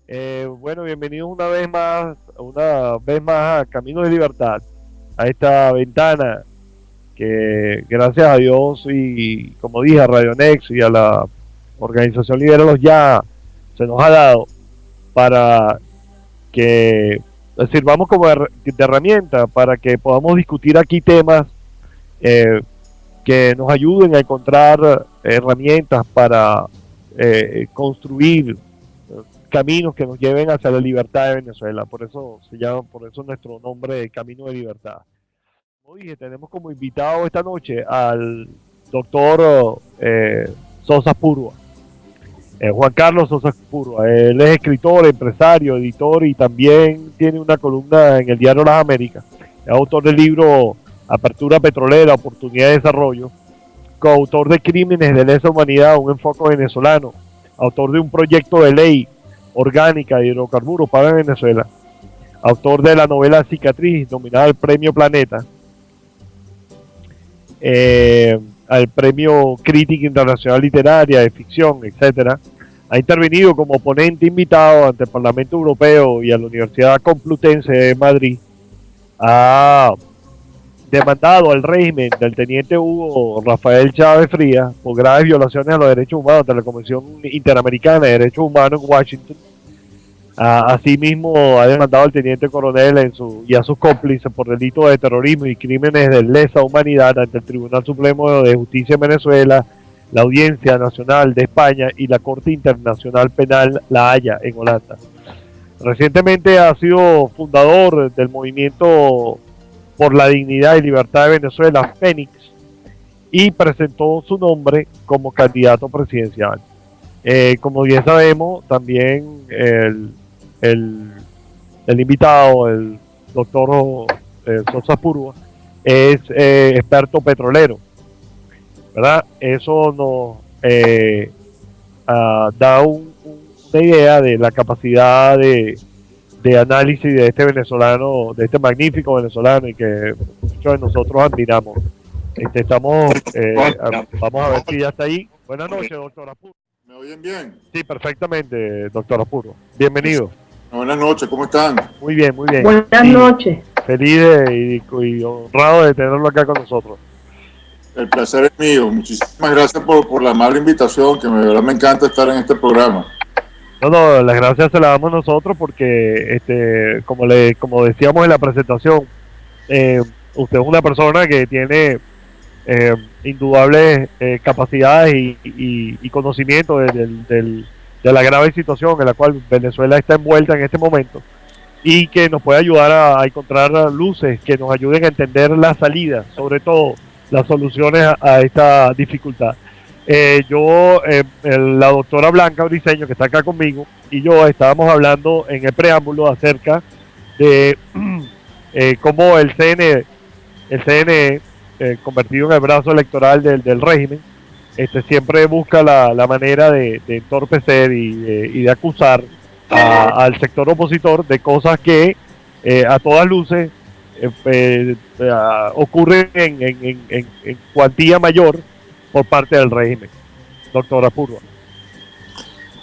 Bueno, bienvenidos una vez más a Camino de Libertad, a esta ventana que gracias a Dios y como dije a Radio Next y a la organización Libéralos Ya se nos ha dado para que sirvamos como de herramienta para que podamos discutir aquí temas eh, que nos ayuden a encontrar herramientas para construir caminos que nos lleven hacia la libertad de Venezuela. Por eso se llama, por eso nuestro nombre de Camino de Libertad. Como dije, tenemos como invitado esta noche al doctor Sosa Purua, Juan Carlos Sosa Purua. Él es escritor, empresario, editor y también tiene una columna en el diario Las Américas. Es autor del libro Apertura Petrolera, Oportunidad de Desarrollo, coautor de Crímenes de Lesa Humanidad, un enfoque venezolano, autor de un proyecto de ley orgánica de hidrocarburos para Venezuela, autor de la novela Cicatriz, nominada al Premio Planeta, al Premio Crítica Internacional Literaria de Ficción, etcétera. Ha intervenido como ponente invitado ante el Parlamento Europeo y a la Universidad Complutense de Madrid. Ha demandado al régimen del teniente Hugo Rafael Chávez Frías por graves violaciones a los derechos humanos ante la Convención Interamericana de Derechos Humanos en Washington. Asimismo, ha demandado al teniente coronel y a sus cómplices por delitos de terrorismo y crímenes de lesa humanidad ante el Tribunal Supremo de Justicia de Venezuela, la Audiencia Nacional de España y la Corte Internacional Penal La Haya en Holanda. Recientemente ha sido fundador del movimiento por la dignidad y libertad de Venezuela, Fénix, y presentó su nombre como candidato presidencial. Como bien sabemos, también el, el invitado, el doctor Sosa Purua, es experto petrolero, ¿verdad? Eso nos da una idea de la capacidad de análisis de este venezolano, de este magnífico venezolano y que muchos de nosotros admiramos. Vamos a ver si ya está ahí. Buenas noches, doctor Apuro. ¿Me oyen bien? Sí, perfectamente, doctor Apuro. Bienvenido. Buenas noches, ¿cómo están? Muy bien, muy bien. Buenas noches. Feliz y honrado de tenerlo acá con nosotros. El placer es mío. Muchísimas gracias por la amable invitación, que de verdad me encanta estar en este programa. No, las gracias se las damos nosotros porque, como decíamos en la presentación, usted es una persona que tiene indudables capacidades y conocimiento de la grave situación en la cual Venezuela está envuelta en este momento y que nos puede ayudar a encontrar luces que nos ayuden a entender las salidas, sobre todo las soluciones a esta dificultad. La doctora Blanca Briceño, que está acá conmigo, y yo estábamos hablando en el preámbulo acerca de cómo el CNE convertido en el brazo electoral del régimen, siempre busca la manera de entorpecer y de acusar al sector opositor de cosas que a todas luces ocurren en cuantía mayor por parte del régimen. Doctora Purua.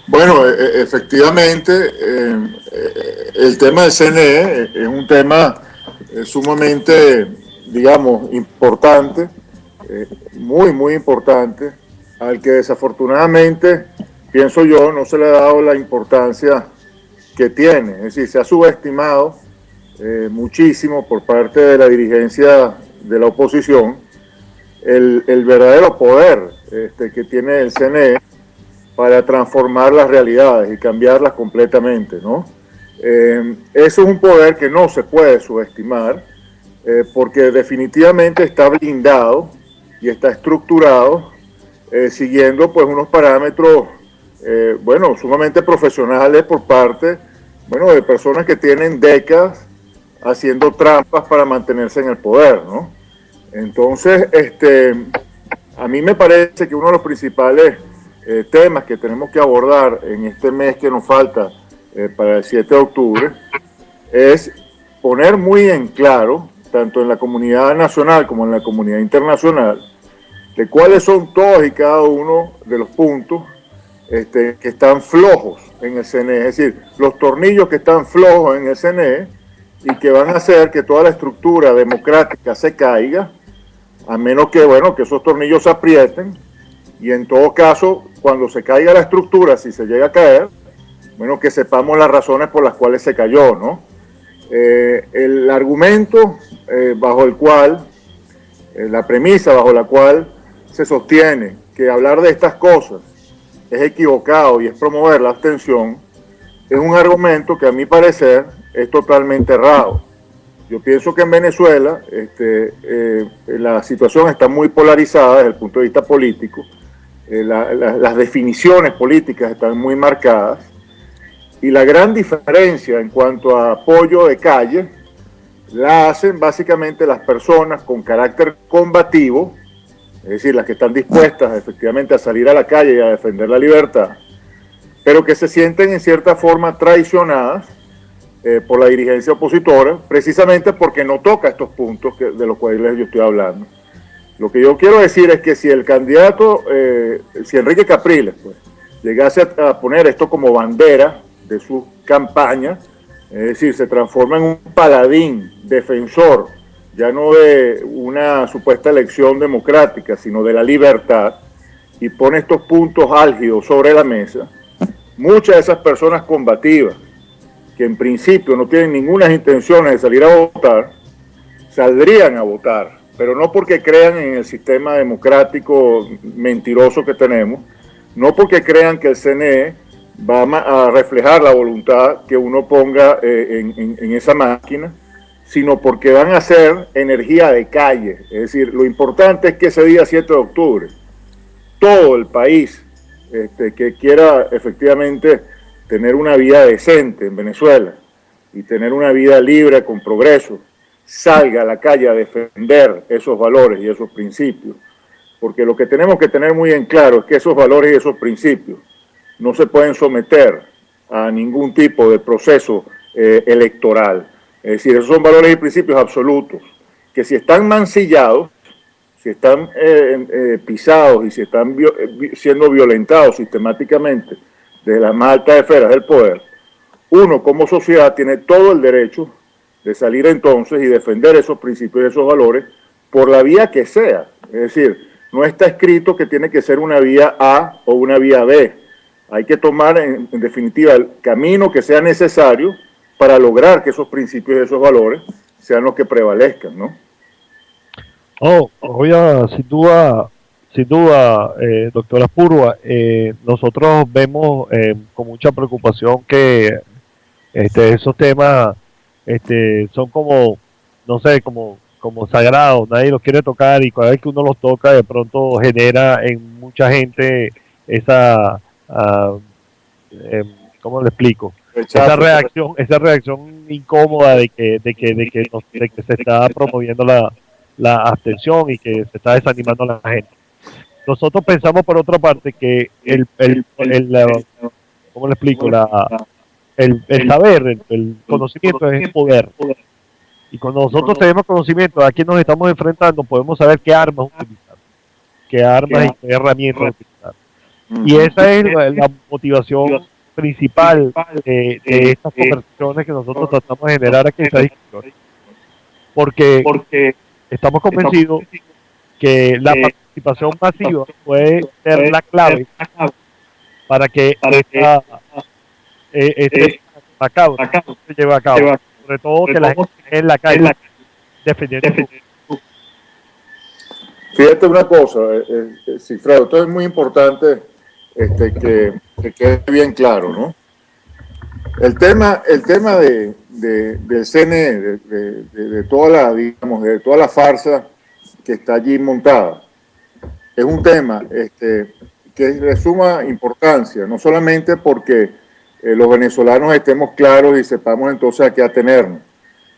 Bueno, efectivamente, el tema del CNE es un tema sumamente, digamos, importante, muy importante, al que desafortunadamente, pienso yo, no se le ha dado la importancia que tiene. Es decir, se ha subestimado muchísimo por parte de la dirigencia de la oposición el verdadero poder que tiene el CNE para transformar las realidades y cambiarlas completamente, ¿no? Eso es un poder que no se puede subestimar, porque definitivamente está blindado y está estructurado siguiendo pues unos parámetros bueno, sumamente profesionales por parte, bueno, de personas que tienen décadas haciendo trampas para mantenerse en el poder, ¿no? Entonces, a mí me parece que uno de los principales temas que tenemos que abordar en este mes que nos falta para el 7 de octubre es poner muy en claro, tanto en la comunidad nacional como en la comunidad internacional, de cuáles son todos y cada uno de los puntos que están flojos en el CNE, es decir, los tornillos que están flojos en el CNE y que van a hacer que toda la estructura democrática se caiga, a menos que, bueno, que esos tornillos se aprieten, y en todo caso, cuando se caiga la estructura, si se llega a caer, bueno, que sepamos las razones por las cuales se cayó, ¿no? El argumento bajo el cual, la premisa bajo la cual se sostiene que hablar de estas cosas es equivocado y es promover la abstención, es un argumento que a mi parecer es totalmente errado. Yo pienso que en Venezuela la situación está muy polarizada desde el punto de vista político, las definiciones políticas están muy marcadas, y la gran diferencia en cuanto a apoyo de calle la hacen básicamente las personas con carácter combativo, es decir, las que están dispuestas efectivamente a salir a la calle y a defender la libertad, pero que se sienten en cierta forma traicionadas por la dirigencia opositora, precisamente porque no toca estos puntos de los cuales yo estoy hablando. Lo que yo quiero decir es que si el candidato, si Enrique Capriles, pues, llegase a poner esto como bandera de su campaña, es decir, se transforma en un paladín, defensor, ya no de una supuesta elección democrática, sino de la libertad, y pone estos puntos álgidos sobre la mesa, muchas de esas personas combativas, que en principio no tienen ninguna intención de salir a votar, saldrían a votar, pero no porque crean en el sistema democrático mentiroso que tenemos, no porque crean que el CNE va a reflejar la voluntad que uno ponga en esa máquina, sino porque van a ser energía de calle. Es decir, lo importante es que ese día 7 de octubre, todo el país que quiera efectivamente tener una vida decente en Venezuela y tener una vida libre con progreso, salga a la calle a defender esos valores y esos principios. Porque lo que tenemos que tener muy en claro es que esos valores y esos principios no se pueden someter a ningún tipo de proceso electoral. Es decir, esos son valores y principios absolutos, que si están mancillados, si están pisados y si están siendo violentados sistemáticamente desde las más altas esferas del poder, uno como sociedad tiene todo el derecho de salir entonces y defender esos principios y esos valores por la vía que sea. Es decir, no está escrito que tiene que ser una vía A o una vía B. Hay que tomar en definitiva el camino que sea necesario para lograr que esos principios y esos valores sean los que prevalezcan, ¿no? Oh, oiga, sin duda, doctora Purua, nosotros vemos con mucha preocupación que esos temas son como, no sé, como sagrados, nadie los quiere tocar y cada vez que uno los toca de pronto genera en mucha gente esa, ¿cómo le explico? Esa reacción incómoda de que se está promoviendo la abstención y que se está desanimando a la gente. Nosotros pensamos por otra parte que ¿cómo le explico? El saber, el conocimiento es poder. Y cuando nosotros tenemos conocimiento de a quién nos estamos enfrentando, podemos saber qué armas utilizar, qué armas y qué herramientas utilizar. Y esa es la motivación principal de estas conversaciones que nosotros tratamos de generar aquí en esta discusión. Porque estamos convencidos que la participación masiva puede ser la clave para que se lleve a cabo. Sobre todo que la gente esté en la calle defendiendo. Fíjate una cosa, Cifrado, esto es muy importante que quede bien claro, ¿no? El tema del CNE, de toda la farsa que está allí montada, es un tema que es de suma importancia, no solamente porque los venezolanos estemos claros y sepamos entonces a qué atenernos,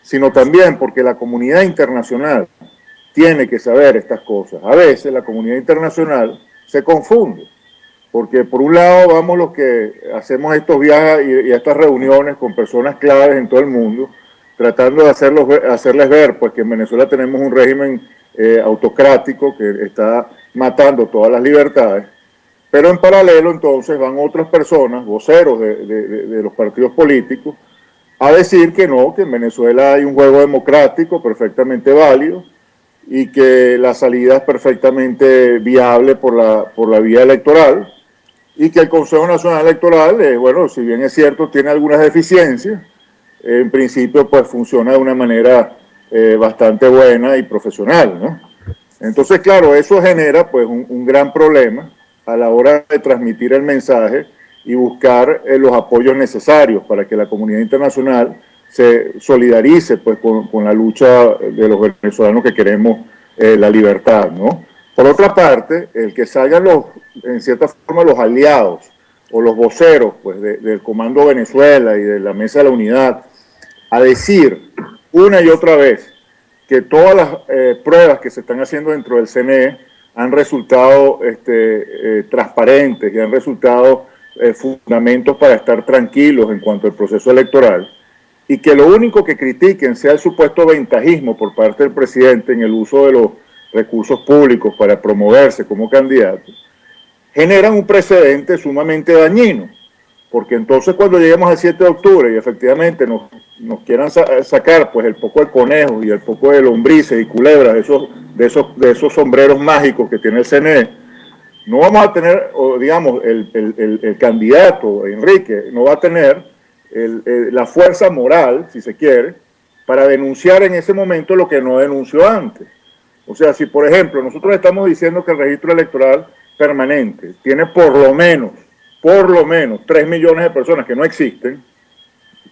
sino también porque la comunidad internacional tiene que saber estas cosas. A veces la comunidad internacional se confunde, porque por un lado vamos los que hacemos estos viajes y estas reuniones con personas claves en todo el mundo, tratando de hacerles ver pues, que en Venezuela tenemos un régimen autocrático que está matando todas las libertades, Pero en paralelo entonces van otras personas, voceros de los partidos políticos, a decir que no, que en Venezuela hay un juego democrático perfectamente válido y que la salida es perfectamente viable por la vía electoral, y que el Consejo Nacional Electoral, bueno, si bien es cierto, tiene algunas deficiencias, en principio pues funciona de una manera bastante buena y profesional, ¿no? Entonces, claro, eso genera pues un gran problema a la hora de transmitir el mensaje y buscar los apoyos necesarios para que la comunidad internacional se solidarice pues con la lucha de los venezolanos que queremos la libertad, ¿no? Por otra parte, el que salgan en cierta forma los aliados o los voceros pues, del Comando Venezuela y de la Mesa de la Unidad a decir una y otra vez que todas las pruebas que se están haciendo dentro del CNE han resultado transparentes y han resultado fundamentos para estar tranquilos en cuanto al proceso electoral, y que lo único que critiquen sea el supuesto ventajismo por parte del presidente en el uso de los recursos públicos para promoverse como candidato, generan un precedente sumamente dañino, porque entonces cuando lleguemos al 7 de octubre y efectivamente nos quieran sacar pues el poco de conejos y el poco de lombrices y culebras de esos sombreros mágicos que tiene el CNE, no vamos a tener, o digamos, el candidato Enrique no va a tener la fuerza moral, si se quiere, para denunciar en ese momento lo que no denunció antes. O sea, si por ejemplo nosotros estamos diciendo que el registro electoral permanente tiene por lo menos 3 millones de personas que no existen,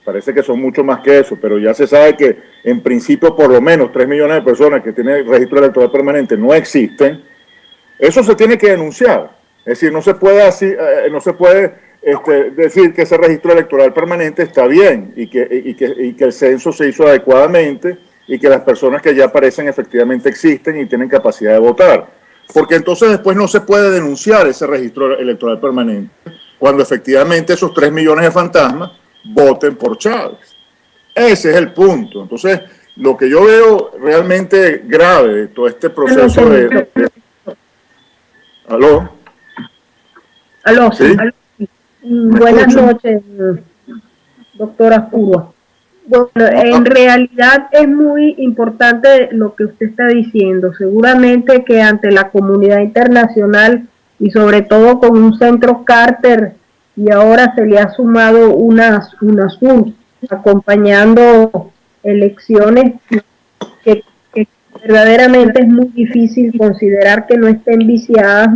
parece que son mucho más que eso, pero ya se sabe que en principio por lo menos 3 millones de personas que tienen el registro electoral permanente no existen, eso se tiene que denunciar. Es decir, no se puede decir que ese registro electoral permanente está bien y que el censo se hizo adecuadamente y que las personas que ya aparecen efectivamente existen y tienen capacidad de votar. Porque entonces después no se puede denunciar ese registro electoral permanente cuando efectivamente esos 3 millones de fantasmas voten por Chávez. Ese es el punto. Entonces, lo que yo veo realmente grave de todo este proceso ¿Aló? Aló, ¿Sí? aló. Buenas noches, doctora Curua. Bueno, en realidad es muy importante lo que usted está diciendo. Seguramente que ante la comunidad internacional y sobre todo con un centro Carter, y ahora se le ha sumado UNASUR acompañando elecciones que verdaderamente es muy difícil considerar que no estén viciadas,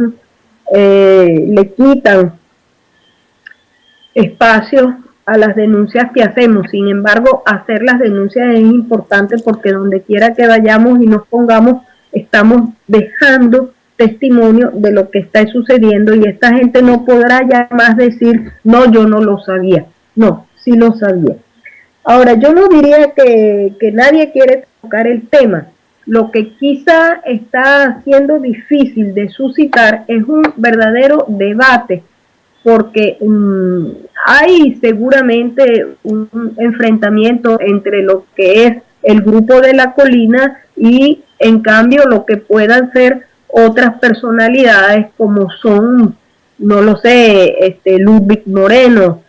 le quitan espacio a las denuncias que hacemos. Sin embargo, hacer las denuncias es importante porque donde quiera que vayamos y nos pongamos, estamos dejando testimonio de lo que está sucediendo, y esta gente no podrá ya más decir, no, yo no lo sabía. No, sí lo sabía. Ahora, yo no diría que nadie quiere tocar el tema. Lo que quizá está siendo difícil de suscitar es un verdadero debate, porque hay seguramente un enfrentamiento entre lo que es el grupo de la colina y en cambio lo que puedan ser otras personalidades como son, no lo sé, Ludwig Moreno,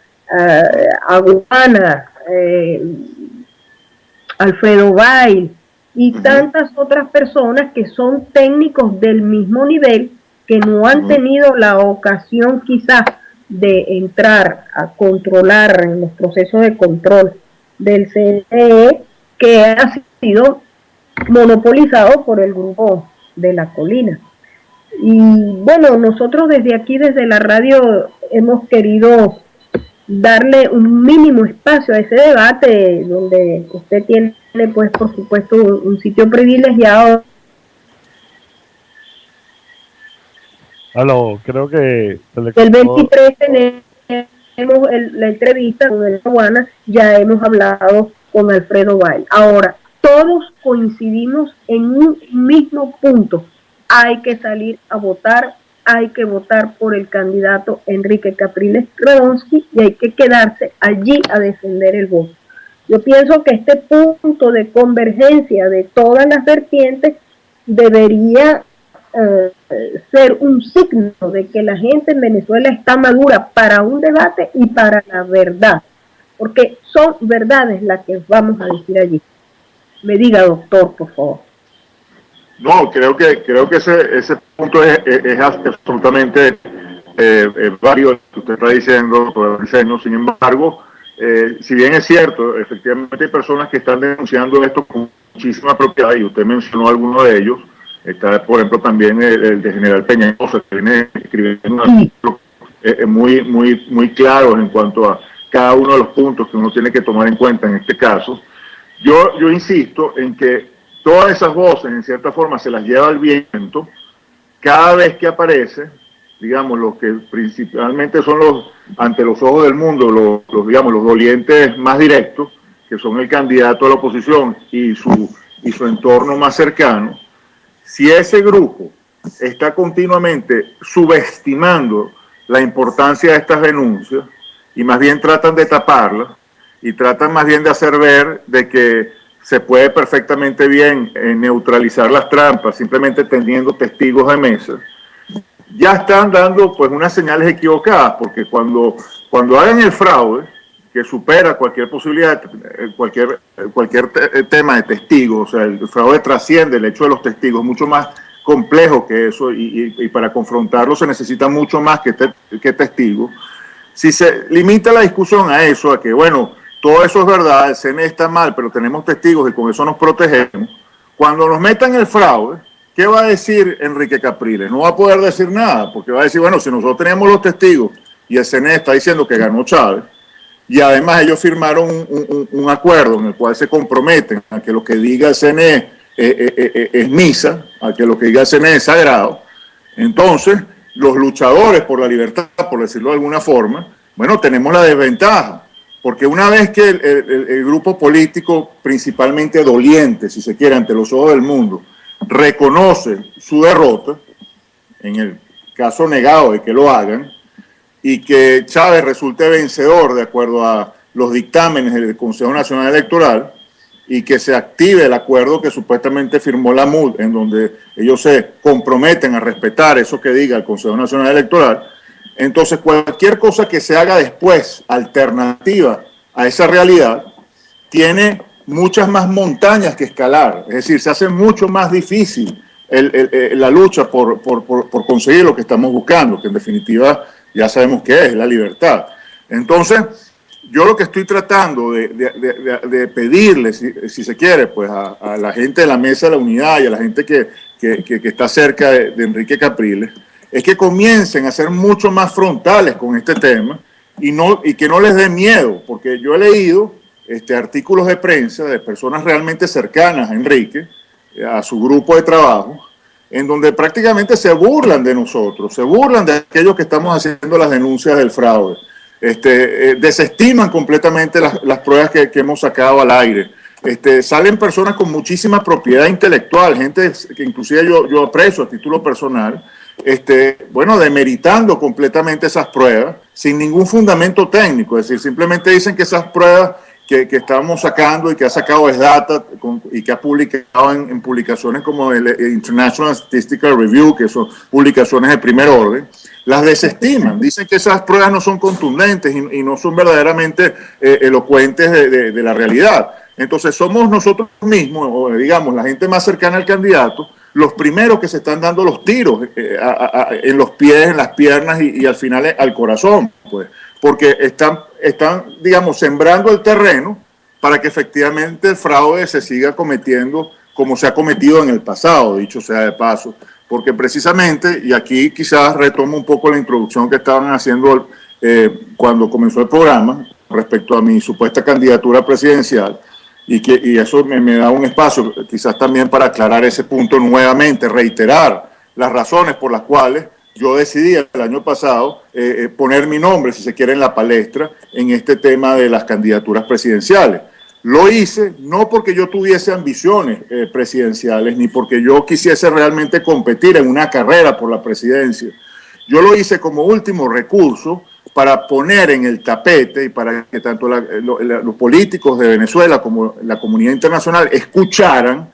Aguana, Alfredo Bail y tantas otras personas que son técnicos del mismo nivel, que no han tenido la ocasión quizás de entrar a controlar en los procesos de control del CNE, que ha sido monopolizado por el grupo de la colina. Y bueno, nosotros desde aquí, desde la radio, hemos querido darle un mínimo espacio a ese debate, donde usted tiene, pues, por supuesto, un sitio privilegiado. Aló, creo que El 23 tenemos la entrevista con el Aguana, ya hemos hablado con Alfredo Bail. Ahora, todos coincidimos en un mismo punto: hay que salir a votar, hay que votar por el candidato Enrique Capriles Radonsky y hay que quedarse allí a defender el voto. Yo pienso que este punto de convergencia de todas las vertientes debería ser un signo de que la gente en Venezuela está madura para un debate y para la verdad, porque son verdades las que vamos a decir allí. Me diga, doctor, por favor. No, creo que ese punto es absolutamente válido que usted está diciendo, doctor Briceño. Sin embargo, si bien es cierto, efectivamente hay personas que están denunciando esto con muchísima propiedad, y usted mencionó alguno de ellos. Está, por ejemplo, también el de General Peñalosa, que viene escribiendo artículos muy claros en cuanto a cada uno de los puntos que uno tiene que tomar en cuenta en este caso. Yo insisto en que todas esas voces, en cierta forma, se las lleva el viento cada vez que aparece, digamos, los que principalmente son los, ante los ojos del mundo, digamos, los dolientes más directos, que son el candidato a la oposición y su entorno más cercano. Si ese grupo está continuamente subestimando la importancia de estas denuncias y más bien tratan de taparlas y tratan más bien de hacer ver de que se puede perfectamente bien neutralizar las trampas simplemente teniendo testigos de mesa, ya están dando pues unas señales equivocadas, porque cuando hagan el fraude que supera cualquier posibilidad, cualquier tema de testigos, o sea, el fraude trasciende el hecho de los testigos, mucho más complejo que eso, y para confrontarlo se necesita mucho más que testigos. Si se limita la discusión a eso, a que bueno, todo eso es verdad, el CNE está mal, pero tenemos testigos y con eso nos protegemos, cuando nos metan el fraude, ¿qué va a decir Enrique Capriles? No va a poder decir nada, porque va a decir, bueno, si nosotros tenemos los testigos y el CNE está diciendo que ganó Chávez, y además ellos firmaron un acuerdo en el cual se comprometen a que lo que diga el CNE es misa, a que lo que diga el CNE es sagrado. Entonces, los luchadores por la libertad, por decirlo de alguna forma, bueno, tenemos la desventaja, porque una vez que el grupo político, principalmente doliente, si se quiere, ante los ojos del mundo, reconoce su derrota, en el caso negado de que lo hagan, y que Chávez resulte vencedor de acuerdo a los dictámenes del Consejo Nacional Electoral, y que se active el acuerdo que supuestamente firmó la MUD, en donde ellos se comprometen a respetar eso que diga el Consejo Nacional Electoral. Entonces, cualquier cosa que se haga después, alternativa a esa realidad, tiene muchas más montañas que escalar. Es decir, se hace mucho más difícil la lucha por conseguir lo que estamos buscando, que en definitiva ya sabemos qué es la libertad. Entonces, yo lo que estoy tratando de pedirle, si se quiere, pues a la gente de la Mesa de la Unidad y a la gente que está cerca de Enrique Capriles, es que comiencen a ser mucho más frontales con este tema y que no les dé miedo, porque yo he leído artículos de prensa de personas realmente cercanas a Enrique, a su grupo de trabajo, en donde prácticamente se burlan de nosotros, se burlan de aquellos que estamos haciendo las denuncias del fraude, desestiman completamente las pruebas que hemos sacado al aire. Salen personas con muchísima propiedad intelectual, gente que inclusive yo aprecio a título personal, bueno, demeritando completamente esas pruebas sin ningún fundamento técnico, es decir, simplemente dicen que esas pruebas que estamos sacando y que ha sacado SDATA y que ha publicado en publicaciones como el International Statistical Review, que son publicaciones de primer orden, las desestiman, dicen que esas pruebas no son contundentes y no son verdaderamente elocuentes de la realidad. Entonces somos nosotros mismos, o digamos la gente más cercana al candidato, los primeros que se están dando los tiros en los pies, en las piernas y al final al corazón, pues, porque están, digamos, sembrando el terreno para que efectivamente el fraude se siga cometiendo como se ha cometido en el pasado, dicho sea de paso, porque precisamente, y aquí quizás retomo un poco la introducción que estaban haciendo cuando comenzó el programa respecto a mi supuesta candidatura presidencial, y eso me da un espacio quizás también para aclarar ese punto nuevamente, reiterar las razones por las cuales yo decidí el año pasado poner mi nombre, si se quiere, en la palestra en este tema de las candidaturas presidenciales. Lo hice no porque yo tuviese ambiciones presidenciales, ni porque yo quisiese realmente competir en una carrera por la presidencia. Yo lo hice como último recurso para poner en el tapete y para que tanto los políticos de Venezuela como la comunidad internacional escucharan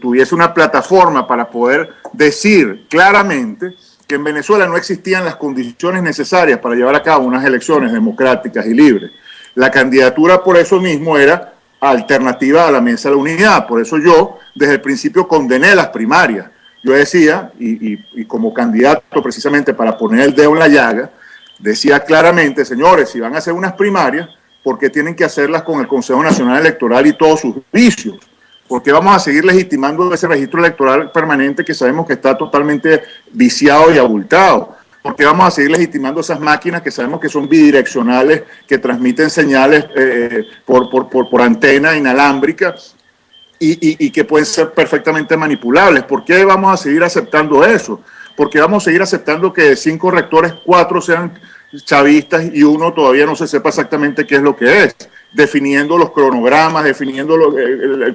tuviese una plataforma para poder decir claramente que en Venezuela no existían las condiciones necesarias para llevar a cabo unas elecciones democráticas y libres. La candidatura por eso mismo era alternativa a la Mesa de la Unidad. Por eso yo desde el principio condené las primarias. Yo decía, y como candidato precisamente para poner el dedo en la llaga, decía claramente, señores, si van a hacer unas primarias, ¿por qué tienen que hacerlas con el Consejo Nacional Electoral y todos sus vicios? ¿Por qué vamos a seguir legitimando ese registro electoral permanente que sabemos que está totalmente viciado y abultado? ¿Por qué vamos a seguir legitimando esas máquinas que sabemos que son bidireccionales, que transmiten señales por antena inalámbrica y que pueden ser perfectamente manipulables? ¿Por qué vamos a seguir aceptando eso? ¿Por qué vamos a seguir aceptando que de 5 rectores, 4 sean chavistas y 1 todavía no se sepa exactamente qué es lo que es? Definiendo los cronogramas, definiendo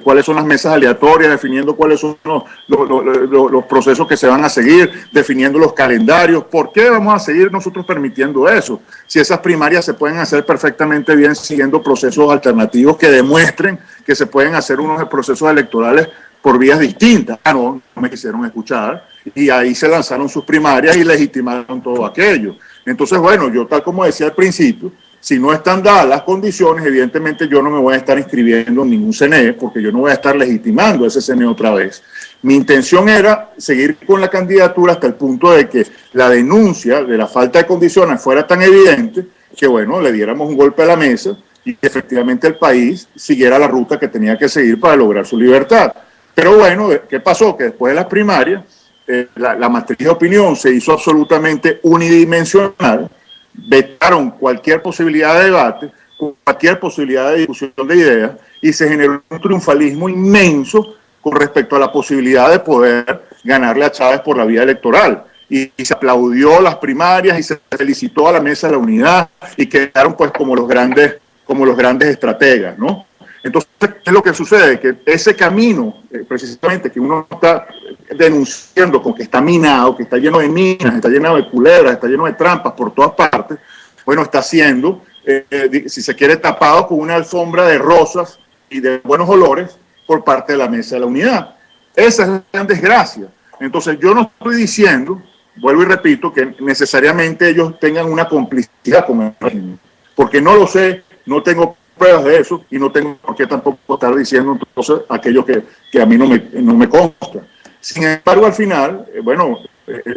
cuáles son las mesas aleatorias, definiendo cuáles son los procesos que se van a seguir, definiendo los calendarios. ¿Por qué vamos a seguir nosotros permitiendo eso? Si esas primarias se pueden hacer perfectamente bien siguiendo procesos alternativos que demuestren que se pueden hacer unos procesos electorales por vías distintas. No me quisieron escuchar y ahí se lanzaron sus primarias y legitimaron todo aquello. Entonces, bueno, yo tal como decía al principio, si no están dadas las condiciones, evidentemente yo no me voy a estar inscribiendo en ningún CNE porque yo no voy a estar legitimando ese CNE otra vez. Mi intención era seguir con la candidatura hasta el punto de que la denuncia de la falta de condiciones fuera tan evidente que, bueno, le diéramos un golpe a la mesa y que efectivamente el país siguiera la ruta que tenía que seguir para lograr su libertad. Pero bueno, ¿qué pasó? Que después de las primarias, la matriz de opinión se hizo absolutamente unidimensional, vetaron cualquier posibilidad de debate, cualquier posibilidad de discusión de ideas, y se generó un triunfalismo inmenso con respecto a la posibilidad de poder ganarle a Chávez por la vía electoral. Y se aplaudió las primarias y se felicitó a la Mesa de la Unidad y quedaron pues como los grandes estrategas, ¿no? Entonces, ¿qué es lo que sucede? Que ese camino, precisamente, que uno está denunciando con que está minado, que está lleno de minas, está lleno de culebras, está lleno de trampas por todas partes, bueno, está siendo, si se quiere, tapado con una alfombra de rosas y de buenos olores por parte de la Mesa de la Unidad. Esa es la gran desgracia. Entonces, yo no estoy diciendo, vuelvo y repito, que necesariamente ellos tengan una complicidad con el régimen, porque no lo sé, no tengo pruebas de eso y no tengo por qué tampoco estar diciendo entonces aquello que a mí no me consta. Sin embargo, al final, bueno,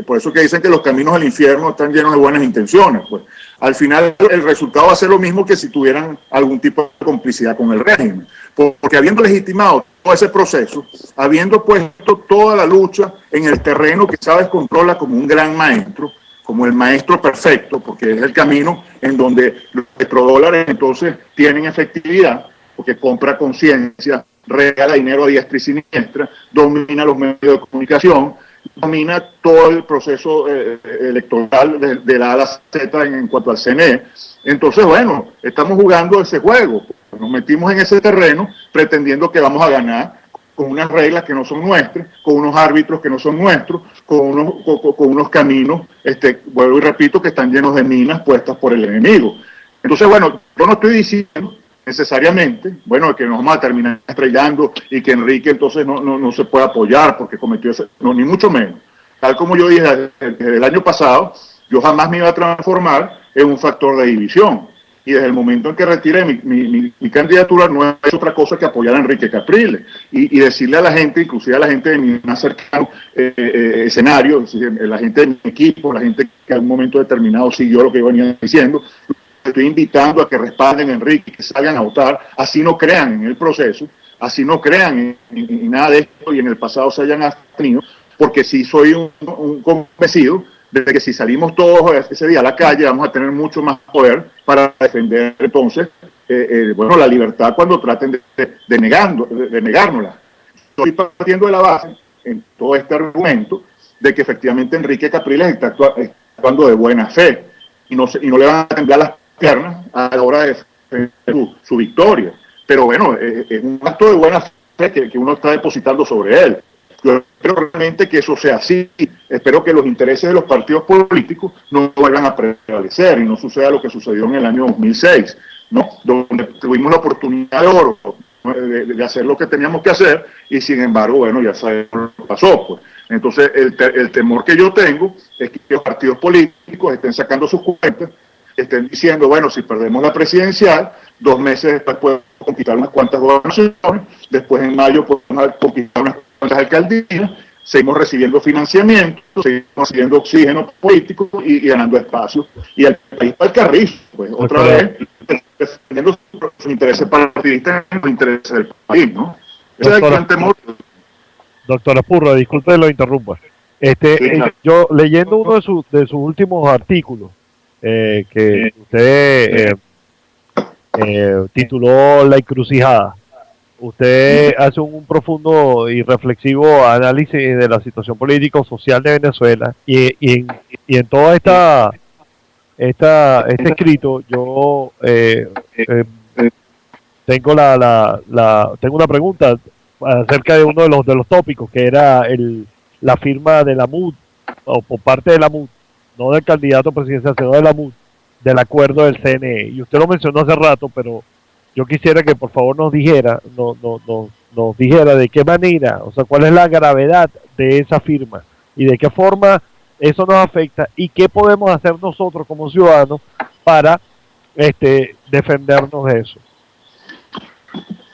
por eso que dicen que los caminos al infierno están llenos de buenas intenciones, pues al final el resultado va a ser lo mismo que si tuvieran algún tipo de complicidad con el régimen, porque habiendo legitimado todo ese proceso, habiendo puesto toda la lucha en el terreno que Chávez controla como un gran maestro, como el maestro perfecto, porque es el camino en donde los petrodólares entonces tienen efectividad, porque compra conciencia, regala dinero a diestra y siniestra, domina los medios de comunicación, domina todo el proceso electoral de la A a la Z en cuanto al CNE. Entonces, bueno, estamos jugando ese juego, nos metimos en ese terreno pretendiendo que vamos a ganar con unas reglas que no son nuestras, con unos árbitros que no son nuestros, con unos caminos, vuelvo y repito, que están llenos de minas puestas por el enemigo. Entonces, bueno, yo no estoy diciendo necesariamente, bueno, que nos vamos a terminar estrellando y que Enrique entonces no se puede apoyar porque cometió ese, no, ni mucho menos. Tal como yo dije desde el año pasado, yo jamás me iba a transformar en un factor de división. Y desde el momento en que retiré mi candidatura no es otra cosa que apoyar a Enrique Capriles y decirle a la gente, inclusive a la gente de mi más cercano escenario, la gente de mi equipo, la gente que en un momento determinado siguió lo que yo venía diciendo, estoy invitando a que respalden a Enrique, que salgan a votar, así no crean en el proceso, así no crean en nada de esto y en el pasado se hayan abstenido, porque sí soy un convencido de que si salimos todos ese día a la calle vamos a tener mucho más poder para defender entonces bueno, la libertad cuando traten de negárnosla. Estoy partiendo de la base en todo este argumento de que efectivamente Enrique Capriles está actuando de buena fe y no le van a temblar las piernas a la hora de defender su victoria. Pero bueno, es un acto de buena fe que uno está depositando sobre él. Yo espero realmente que eso sea así. Espero que los intereses de los partidos políticos no vuelvan a prevalecer y no suceda lo que sucedió en el año 2006, ¿no? Donde tuvimos la oportunidad de oro de hacer lo que teníamos que hacer, y sin embargo, bueno, ya sabemos lo que pasó, pues. Entonces, el temor que yo tengo es que los partidos políticos estén sacando sus cuentas, estén diciendo, bueno, si perdemos la presidencial, 2 meses después podemos conquistar unas cuantas gobernaciones, después en mayo podemos conquistar unas cuantas alcaldías, seguimos recibiendo financiamiento, seguimos recibiendo oxígeno político y ganando espacio. Y el país para el carrizo, pues otra vez, defendiendo sus intereses partidistas y los intereses del país, ¿no? Ese es el gran temor. Doctora Purra, disculpe lo interrumpa. Sí, claro. Yo leyendo uno de sus últimos artículos, que usted tituló La Encrucijada, usted hace un profundo y reflexivo análisis de la situación político-social de Venezuela y en todo este escrito yo tengo tengo una pregunta acerca de uno de los tópicos, que era la firma de la MUD, o por parte de la MUD, no del candidato presidencial, sino de la MUD, del acuerdo del CNE. Y usted lo mencionó hace rato, pero yo quisiera que por favor nos dijera de qué manera, o sea, cuál es la gravedad de esa firma y de qué forma eso nos afecta y qué podemos hacer nosotros como ciudadanos para defendernos de eso.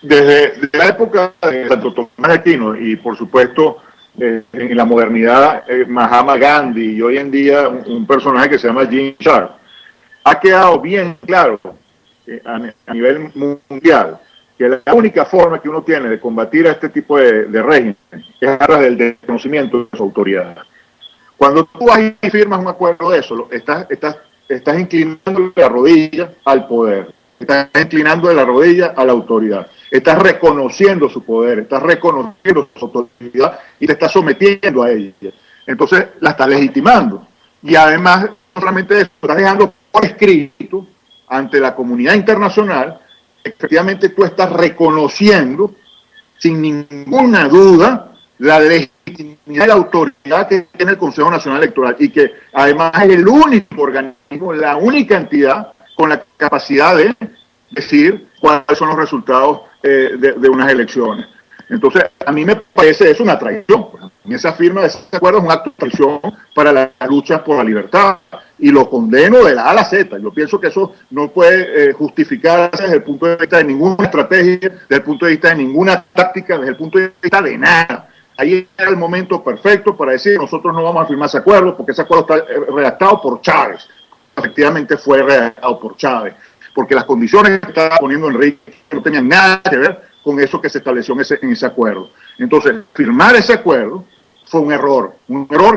Desde la época de Santo Tomás de Aquino y por supuesto en la modernidad Mahatma Gandhi y hoy en día un personaje que se llama Jim Sharp, ha quedado bien claro a nivel mundial que la única forma que uno tiene de combatir a este tipo de régimen es a través del desconocimiento de su autoridad. Cuando tú vas y firmas un acuerdo de eso, estás inclinando la rodilla al poder, estás inclinando la rodilla a la autoridad, estás reconociendo su poder, estás reconociendo su autoridad y te estás sometiendo a ella. Entonces la estás legitimando. Y además, no solamente eso, estás dejando por escrito ante la comunidad internacional, efectivamente tú estás reconociendo sin ninguna duda la legitimidad y la autoridad que tiene el Consejo Nacional Electoral y que además es el único organismo, la única entidad con la capacidad de decir cuáles son los resultados de unas elecciones. Entonces, a mí me parece eso una traición. En esa firma de ese acuerdo es un acto de traición para la lucha por la libertad. Y lo condeno de la A a la Z. Yo pienso que eso no puede justificarse desde el punto de vista de ninguna estrategia, desde el punto de vista de ninguna táctica, desde el punto de vista de nada. Ahí era el momento perfecto para decir nosotros no vamos a firmar ese acuerdo porque ese acuerdo está redactado por Chávez. Efectivamente fue redactado por Chávez, porque las condiciones que estaba poniendo Enrique no tenían nada que ver con eso que se estableció en ese acuerdo. Entonces, firmar ese acuerdo fue un error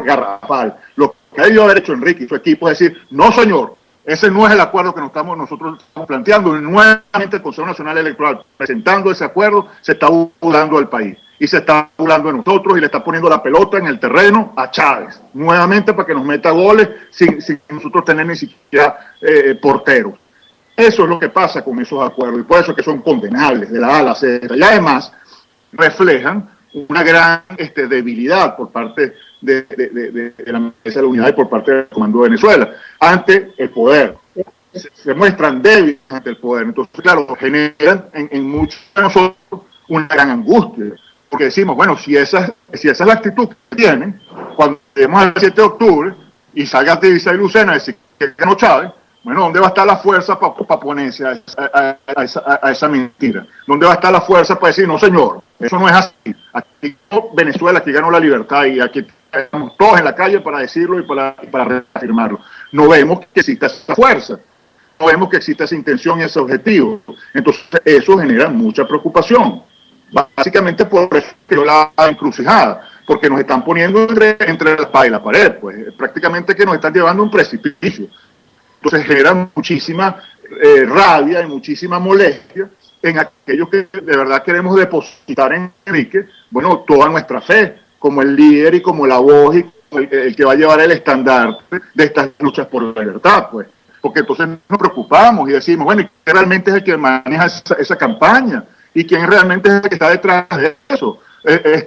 garrafal. Lo que debió haber hecho Enrique y su equipo es decir, no señor, ese no es el acuerdo que nosotros estamos planteando. Y nuevamente el Consejo Nacional Electoral, presentando ese acuerdo, se está burlando al país. Y se está burlando de nosotros y le está poniendo la pelota en el terreno a Chávez. Nuevamente para que nos meta goles sin nosotros tener ni siquiera porteros. Eso es lo que pasa con esos acuerdos y por eso es que son condenables de la A a la Z. Y además reflejan una gran debilidad por parte de la Mesa de la Unidad y por parte del Comando de Venezuela ante el poder. Se muestran débiles ante el poder. Entonces, claro, generan en muchos de nosotros una gran angustia. Porque decimos, bueno, si esa es la actitud que tienen, cuando lleguemos al 7 de octubre y salga Tivisa y Lucena a decir que ganó Chávez, bueno, ¿dónde va a estar la fuerza para oponerse a esa mentira? ¿Dónde va a estar la fuerza para decir, no señor, eso no es así? Aquí Venezuela, aquí ganó la libertad y aquí estamos todos en la calle para decirlo y para reafirmarlo. No vemos que exista esa fuerza, no vemos que exista esa intención y ese objetivo. Entonces eso genera mucha preocupación. Básicamente por eso que yo la encrucijada, porque nos están poniendo entre la espada y la pared, pues prácticamente que nos están llevando a un precipicio. Entonces genera muchísima rabia y muchísima molestia en aquellos que de verdad queremos depositar en Enrique, bueno, toda nuestra fe, como el líder y como la voz y el que va a llevar el estandarte de estas luchas por la libertad, pues. Porque entonces nos preocupamos y decimos, bueno, ¿y quién realmente es el que maneja esa campaña? ¿Y quién realmente es el que está detrás de eso?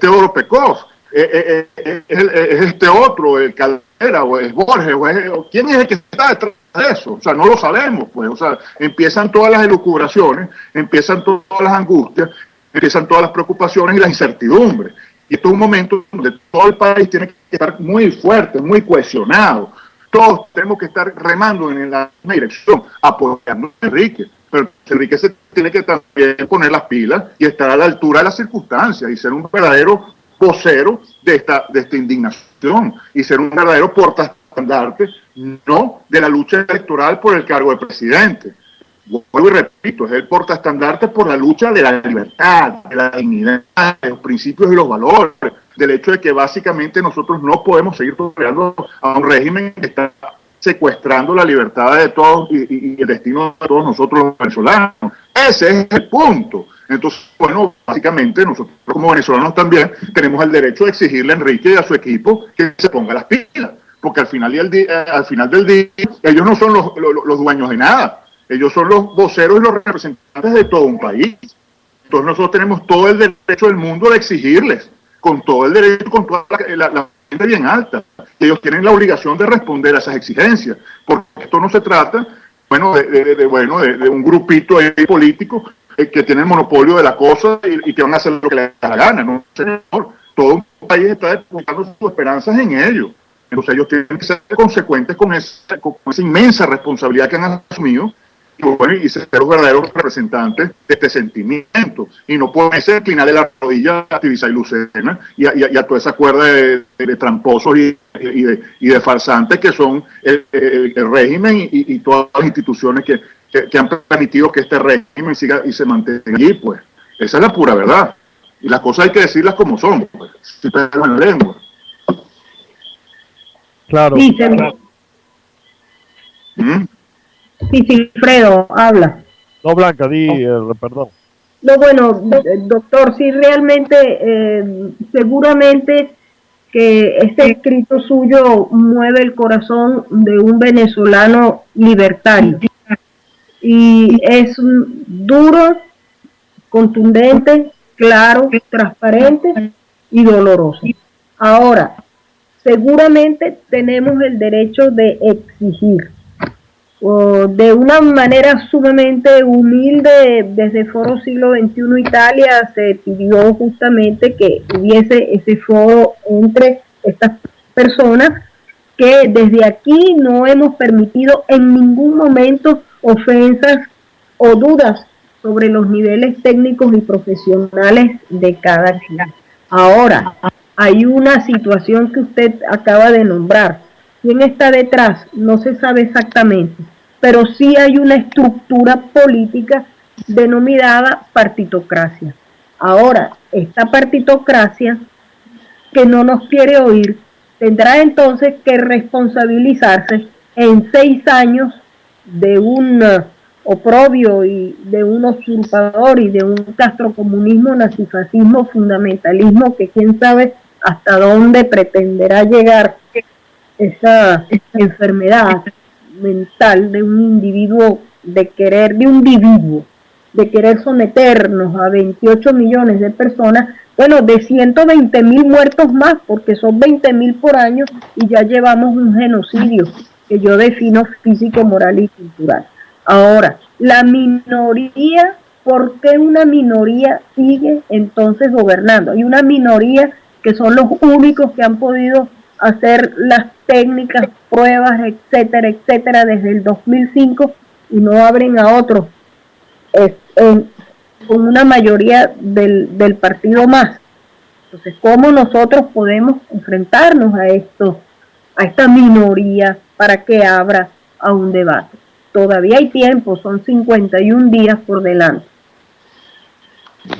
Teodoro Pekov, es este otro, el Caldera, o es Borges, o ¿quién es el que está detrás de eso? O sea, no lo sabemos, pues. O sea, empiezan todas las elucubraciones, empiezan todas las angustias, empiezan todas las preocupaciones y las incertidumbres. Y esto es un momento donde todo el país tiene que estar muy fuerte, muy cohesionado. Todos tenemos que estar remando en la misma dirección, apoyando a Enrique. Pero Enrique se tiene que también poner las pilas y estar a la altura de las circunstancias y ser un verdadero vocero de esta indignación y ser un verdadero portaestandarte, no de la lucha electoral por el cargo de presidente. Vuelvo y repito, es el portaestandarte por la lucha de la libertad, de la dignidad, de los principios y los valores, del hecho de que básicamente nosotros no podemos seguir tolerando a un régimen que está secuestrando la libertad de todos y el destino de todos nosotros los venezolanos. Ese es el punto. Entonces, bueno, básicamente nosotros como venezolanos también tenemos el derecho de exigirle a Enrique y a su equipo que se ponga las pilas, porque al final del día ellos no son los dueños de nada. Ellos son los voceros y los representantes de todo un país. Entonces nosotros tenemos todo el derecho del mundo de exigirles, con todo el derecho, con toda la gente bien alta. Y ellos tienen la obligación de responder a esas exigencias, porque esto no se trata, de un grupito político que tiene el monopolio de la cosa y que van a hacer lo que les da la gana. No, señor. Todo un país está depositando sus esperanzas en ellos. Entonces ellos tienen que ser consecuentes con esa inmensa responsabilidad que han asumido y ser los verdaderos representantes de este sentimiento, y no pueden ser inclinarle la rodilla a Tibisay Lucena y a toda esa cuerda de tramposos y de farsantes que son el régimen y todas las instituciones que han permitido que este régimen siga y se mantenga allí. Pues esa es la pura verdad, y las cosas hay que decirlas como son, pues, si pegamos en la lengua. Claro. Sí, sí, Fredo, habla. No, Blanca, perdón. No, bueno, doctor, sí, realmente, seguramente que este escrito suyo mueve el corazón de un venezolano libertario. Y es duro, contundente, claro, transparente y doloroso. Ahora, seguramente tenemos el derecho de exigir. De una manera sumamente humilde, desde Foro Siglo XXI Italia se pidió justamente que hubiese ese foro entre estas personas, que desde aquí no hemos permitido en ningún momento ofensas o dudas sobre los niveles técnicos y profesionales de cada quien. Ahora, hay una situación que usted acaba de nombrar. ¿Quién está detrás? No se sabe exactamente, pero sí hay una estructura política denominada partitocracia. Ahora, esta partitocracia, que no nos quiere oír, tendrá entonces que responsabilizarse en 6 años de un oprobio y de un usurpador y de un castrocomunismo, nazifascismo, fundamentalismo, que quién sabe hasta dónde pretenderá llegar esa enfermedad mental de un individuo, de querer someternos a 28 millones de personas, bueno, de 120.000 muertos más, porque son 20.000 por año, y ya llevamos un genocidio que yo defino físico, moral y cultural. Ahora, la minoría, ¿por qué una minoría sigue entonces gobernando? Hay una minoría que son los únicos que han podido hacer las técnicas, pruebas, etcétera, etcétera, desde el 2005, y no abren a otros con una mayoría del partido más. Entonces, ¿cómo nosotros podemos enfrentarnos a esta minoría para que abra a un debate? Todavía hay tiempo, son 51 días por delante.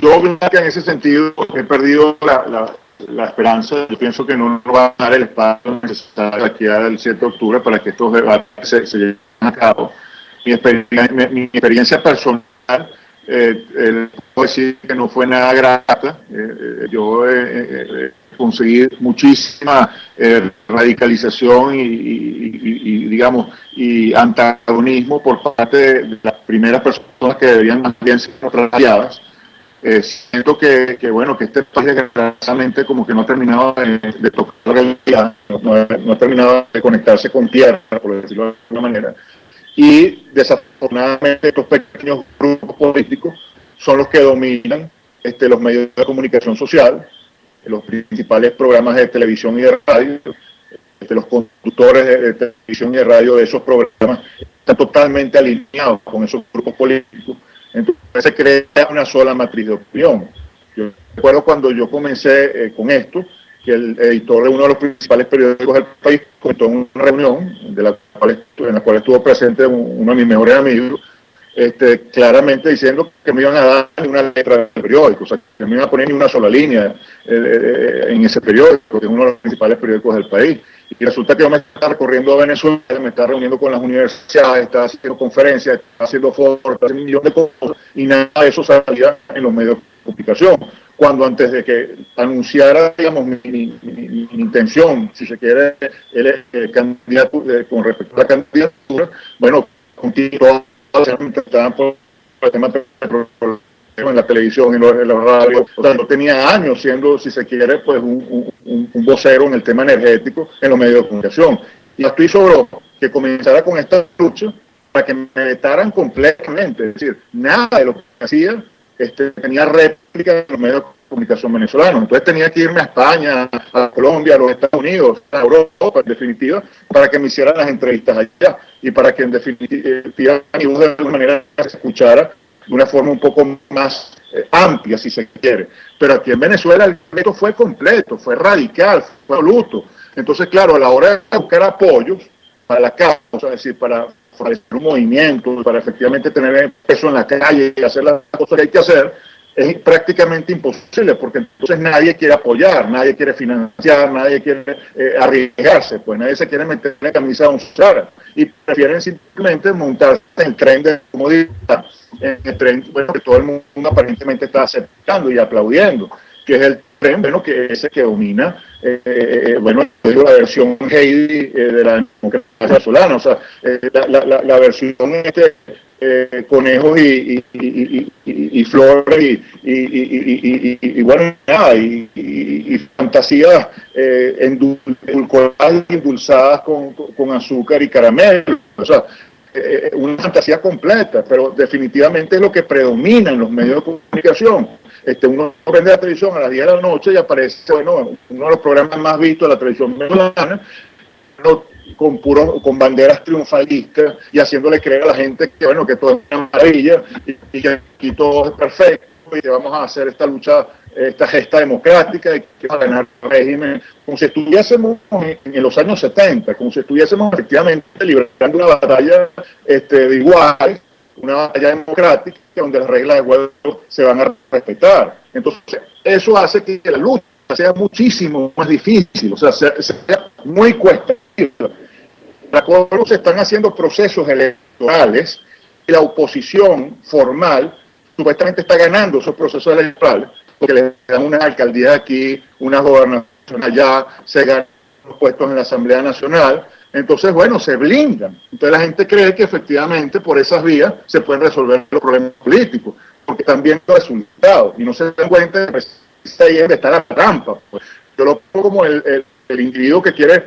Yo, en ese sentido, he perdido la esperanza. Yo pienso que no nos va a dar el espacio necesario aquí al 7 de octubre para que estos debates se lleven a cabo. Mi experiencia personal, puedo decir que no fue nada grata. Yo conseguí muchísima radicalización y antagonismo por parte de las primeras personas que deberían más bien ser trasladas. Siento que este país desgraciadamente como que no ha terminado de tocar la realidad, no ha terminado de conectarse con tierra, por decirlo de alguna manera, y desafortunadamente estos pequeños grupos políticos son los que dominan los medios de comunicación social, los principales programas de televisión y de radio, los conductores de televisión y de radio de esos programas están totalmente alineados con esos grupos políticos. Entonces se crea una sola matriz de opinión. Yo recuerdo cuando yo comencé con esto, que el editor de uno de los principales periódicos del país comentó en una reunión en la cual estuvo presente uno de mis mejores amigos, claramente diciendo que me iban a dar una letra del periódico, o sea, que me iban a poner ni una sola línea en ese periódico, que es uno de los principales periódicos del país. Y resulta que yo me estaba recorriendo a Venezuela, me estaba reuniendo con las universidades, estaba haciendo conferencias, estaba haciendo foros, estaba haciendo un millón de cosas, y nada de eso salía en los medios de comunicación. Cuando antes de que anunciara, digamos, mi intención, si se quiere, el candidato, con respecto a la candidatura, bueno, continuó estaban por el tema en la televisión, en la radio. O sea, yo tenía años siendo, si se quiere, pues un vocero en el tema energético en los medios de comunicación. Y estoy sobre que comenzara con esta lucha para que me vetaran completamente. Es decir, nada de lo que hacía tenía réplica en los medios de comunicación venezolanos. Entonces tenía que irme a España, a Colombia, a los Estados Unidos, a Europa, en definitiva, para que me hicieran las entrevistas allá y para que en definitiva mi voz de alguna manera se escuchara de una forma un poco más amplia, si se quiere. Pero aquí en Venezuela el reto fue completo, fue radical, fue absoluto. Entonces, claro, a la hora de buscar apoyos para la causa, es decir, para fortalecer un movimiento, para efectivamente tener peso en la calle y hacer las cosas que hay que hacer, es prácticamente imposible, porque entonces nadie quiere apoyar, nadie quiere financiar, nadie quiere arriesgarse, pues nadie se quiere meter en la camisa de once varas, y prefieren simplemente montarse en el tren de comodidad, en el tren, bueno, que todo el mundo aparentemente está aceptando y aplaudiendo, que es el tren, bueno, que ese que domina, bueno, la versión Heidi de la democracia venezolana, o sea, la versión conejos y flores y bueno, nada, y fantasías edulcoradas y endulzadas con azúcar y caramelo, o sea, una fantasía completa, pero definitivamente es lo que predomina en los medios de comunicación. Uno prende la televisión a las 10 de la noche y aparece, bueno, uno de los programas más vistos de la televisión venezolana, con banderas triunfalistas y haciéndole creer a la gente que, bueno, que todo es una maravilla y que aquí todo es perfecto y que vamos a hacer esta lucha, esta gesta democrática y que vamos a ganar el régimen, como si estuviésemos en los años 70, como si estuviésemos efectivamente librando una batalla de igual, una batalla democrática donde las reglas de juego se van a respetar. Entonces, eso hace que la lucha sea muchísimo más difícil, o sea, sea muy cuesta. Para colmo se están haciendo procesos electorales y la oposición formal supuestamente está ganando esos procesos electorales porque le dan una alcaldía aquí, una gobernación allá, se ganan los puestos en la Asamblea Nacional. Entonces, bueno, se blindan. Entonces la gente cree que efectivamente por esas vías se pueden resolver los problemas políticos, porque están viendo resultados y no se dan cuenta de que ahí es donde está la trampa. Pues. Yo lo pongo como el individuo que quiere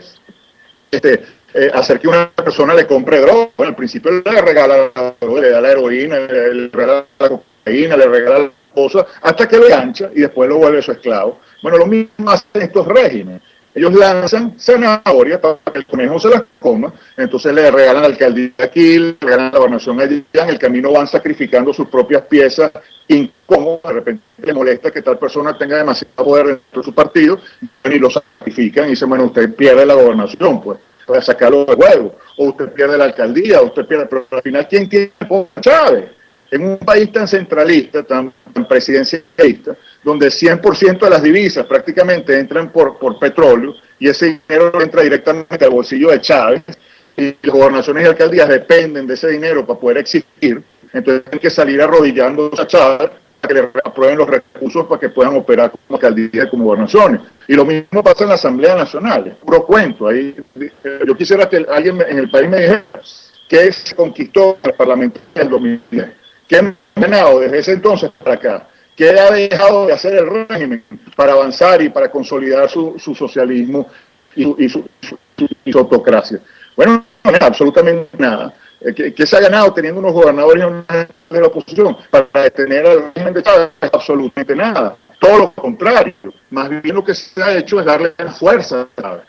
hacer que una persona le compre droga. Bueno, al principio le regala la droga, le da la heroína, le regala la cocaína, le regala la cosa, hasta que lo engancha y después lo vuelve su esclavo. Bueno, lo mismo hacen estos regímenes. Ellos lanzan zanahorias para que el conejo se las coma, entonces le regalan la alcaldía aquí, le regalan la gobernación allá, en el camino van sacrificando sus propias piezas incómodas, de repente le molesta que tal persona tenga demasiado poder dentro de su partido, y lo sacrifican y dicen, bueno, usted pierde la gobernación, pues, para sacarlo de juego, o usted pierde la alcaldía, o usted pierde, pero al final, ¿quién tiene Chávez? En un país tan centralista, tan presidencialista, donde el 100% de las divisas prácticamente entran por petróleo y ese dinero entra directamente al bolsillo de Chávez y las gobernaciones y alcaldías dependen de ese dinero para poder existir, entonces tienen que salir arrodillando a Chávez para que le aprueben los recursos para que puedan operar como alcaldías y como gobernaciones. Y lo mismo pasa en la Asamblea Nacional, es puro cuento. Ahí, yo quisiera que alguien en el país me dijera que se conquistó el Parlamento del 2010. ¿Qué ha ganado desde ese entonces para acá? ¿Qué ha dejado de hacer el régimen para avanzar y para consolidar su socialismo y su autocracia? Bueno, no, absolutamente nada. que se ha ganado teniendo unos gobernadores y una gente de la oposición para detener al régimen de Chávez? Absolutamente nada. Todo lo contrario. Más bien lo que se ha hecho es darle fuerza a Chávez.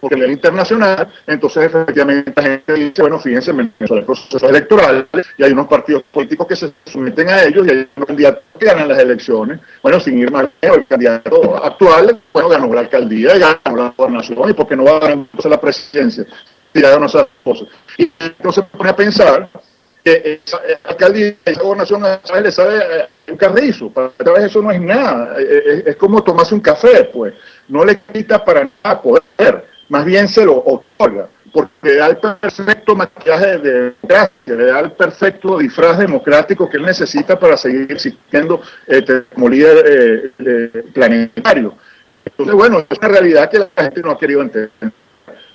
Porque a nivel internacional, entonces efectivamente la gente dice, bueno, fíjense, en Venezuela hay procesos electorales y hay unos partidos políticos que se someten a ellos y hay unos candidatos que ganan las elecciones. Bueno, sin ir más lejos, el candidato actual, bueno, ganó la alcaldía y ganó la gobernación, y ¿por qué no va a ganar entonces la presidencia? Si ya ganó esas cosas. Y entonces se pone a pensar que esa alcaldía, esa gobernación a Chávez le sabe un carrizo. Para Chávez eso no es nada, es como tomarse un café, pues. No le quita para nada poder. Más bien se lo otorga, porque le da el perfecto maquillaje de democracia, le da el perfecto disfraz democrático que él necesita para seguir existiendo como líder planetario. Entonces, bueno, es una realidad que la gente no ha querido entender.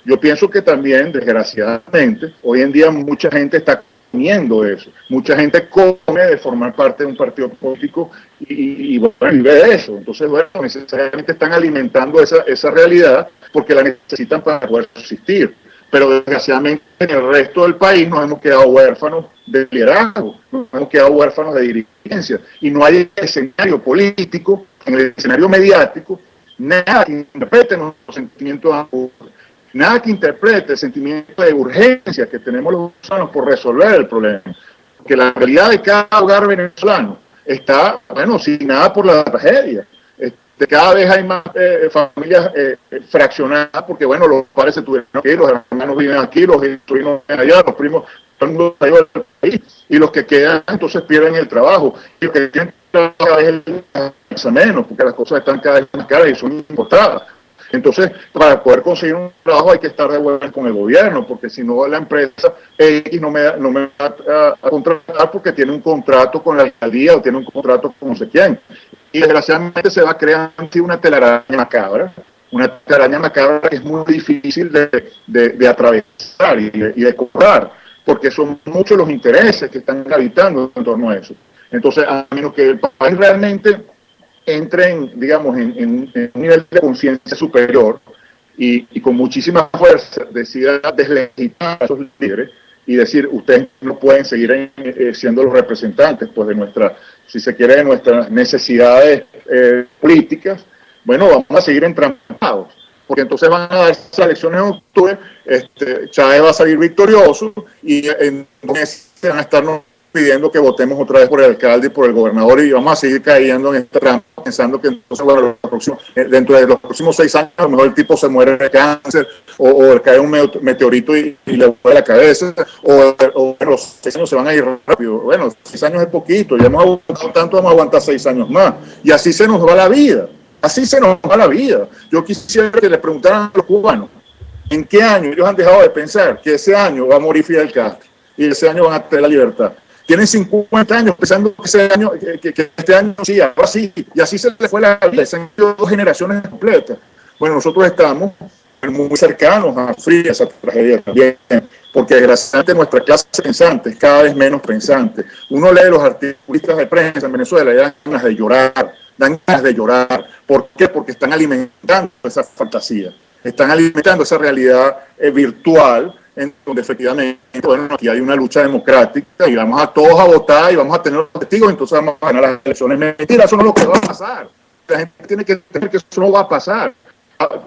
Yo pienso que también, desgraciadamente, hoy en día mucha gente está comiendo eso. Mucha gente come de formar parte de un partido político y bueno, vive de eso. Entonces, bueno, necesariamente están alimentando esa realidad porque la necesitan para poder subsistir. Pero desgraciadamente en el resto del país nos hemos quedado huérfanos de liderazgo, nos hemos quedado huérfanos de dirigencia, y no hay escenario político, en el escenario mediático, nada que interprete nuestros sentimientos de angustia, nada que interprete el sentimiento de urgencia que tenemos los venezolanos por resolver el problema. Porque la realidad de cada hogar venezolano está, bueno, signada por la tragedia. Cada vez hay más familias fraccionadas porque, bueno, los padres se tuvieron que ir, los hermanos viven aquí, los sobrinos viven allá, los primos, todo el mundo salió del país, y los que quedan entonces pierden el trabajo. Y los que tienen trabajo cada vez es menos, porque las cosas están cada vez más caras y son importadas. Entonces, para poder conseguir un trabajo hay que estar de acuerdo con el gobierno, porque si no la empresa X no me va a contratar porque tiene un contrato con la alcaldía o tiene un contrato con no sé quién. Y desgraciadamente se va creando una telaraña macabra que es muy difícil de atravesar y de cobrar, porque son muchos los intereses que están gravitando en torno a eso. Entonces, a menos que el país realmente entre digamos, en un nivel de conciencia superior y con muchísima fuerza decida deslegitimar a esos líderes y decir, ustedes no pueden seguir siendo los representantes pues de nuestra, si se quiere, de nuestras necesidades políticas, bueno, vamos a seguir entrampados, porque entonces van a dar esas elecciones en octubre, Chávez va a salir victorioso y en se van a estarnos pidiendo que votemos otra vez por el alcalde y por el gobernador, y vamos a seguir cayendo en esta trampa, pensando que entonces, bueno, dentro de los próximos 6 años, a lo mejor el tipo se muere de cáncer, o cae un meteorito y le vuelve la cabeza, o los 6 años se van a ir rápido. Bueno, 6 años es poquito, ya hemos aguantado tanto, vamos a aguantar 6 años más, y así se nos va la vida, así se nos va la vida. Yo quisiera que les preguntaran a los cubanos, ¿en qué año ellos han dejado de pensar que ese año va a morir Fidel Castro, y ese año van a tener la libertad? Tienen 50 años pensando que ese año, que este año sí, ahora sí, y así se les fue la vida, se han ido 2 generaciones completas. Bueno, nosotros estamos muy cercanos a sufrir esa tragedia también, porque desgraciadamente nuestra clase pensante es cada vez menos pensante. Uno lee los artículos de prensa en Venezuela y dan ganas de llorar, ¿Por qué? Porque están alimentando esa fantasía, están alimentando esa realidad virtual, en donde efectivamente, bueno, aquí hay una lucha democrática y vamos a todos a votar y vamos a tener los testigos, entonces vamos a ganar las elecciones. Mentira, eso no es lo que va a pasar. La gente tiene que entender que eso no va a pasar.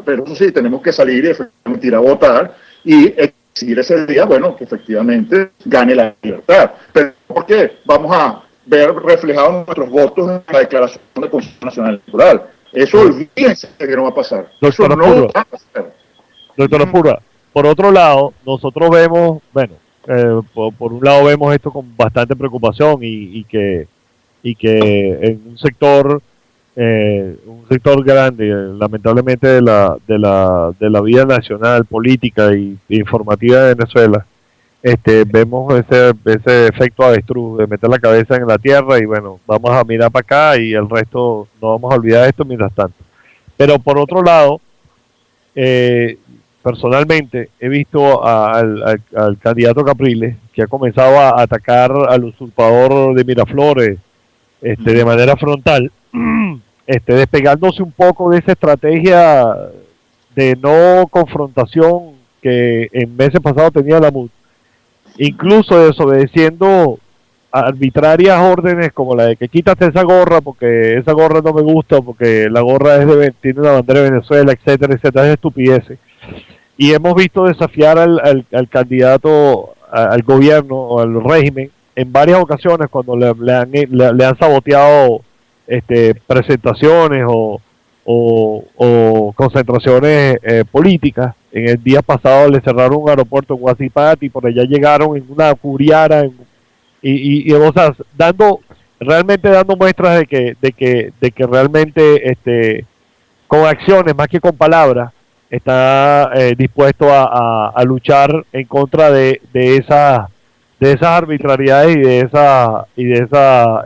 Pero eso sí, tenemos que salir y efectivamente ir a votar y exigir ese día, bueno, que efectivamente gane la libertad. ¿Pero por qué? Vamos a ver reflejados nuestros votos en la Declaración de Constitución Nacional Electoral. Eso olvídense que no va a pasar. Doctor eso no Apuro, va a pasar. Doctor Apuro, por otro lado, nosotros vemos, bueno, por un lado vemos esto con bastante preocupación y que en un sector grande, lamentablemente de la vida nacional, política y informativa de Venezuela, vemos ese efecto avestruz de meter la cabeza en la tierra y bueno, vamos a mirar para acá y el resto no vamos a olvidar esto mientras tanto. Pero por otro lado, personalmente he visto al candidato Capriles, que ha comenzado a atacar al usurpador de Miraflores de manera frontal, despegándose un poco de esa estrategia de no confrontación que en meses pasados tenía la MUD, incluso desobedeciendo arbitrarias órdenes como la de que quítate esa gorra porque esa gorra no me gusta, porque la gorra tiene una bandera de Venezuela, etcétera, etcétera, es estupideces. Y hemos visto desafiar al candidato, al gobierno o al régimen en varias ocasiones cuando le han saboteado presentaciones o concentraciones políticas. En el día pasado le cerraron un aeropuerto en Guasipati, por allá llegaron en una curiara, o sea, realmente dando muestras de que realmente con acciones más que con palabras está dispuesto a luchar en contra de esas arbitrariedades y de esas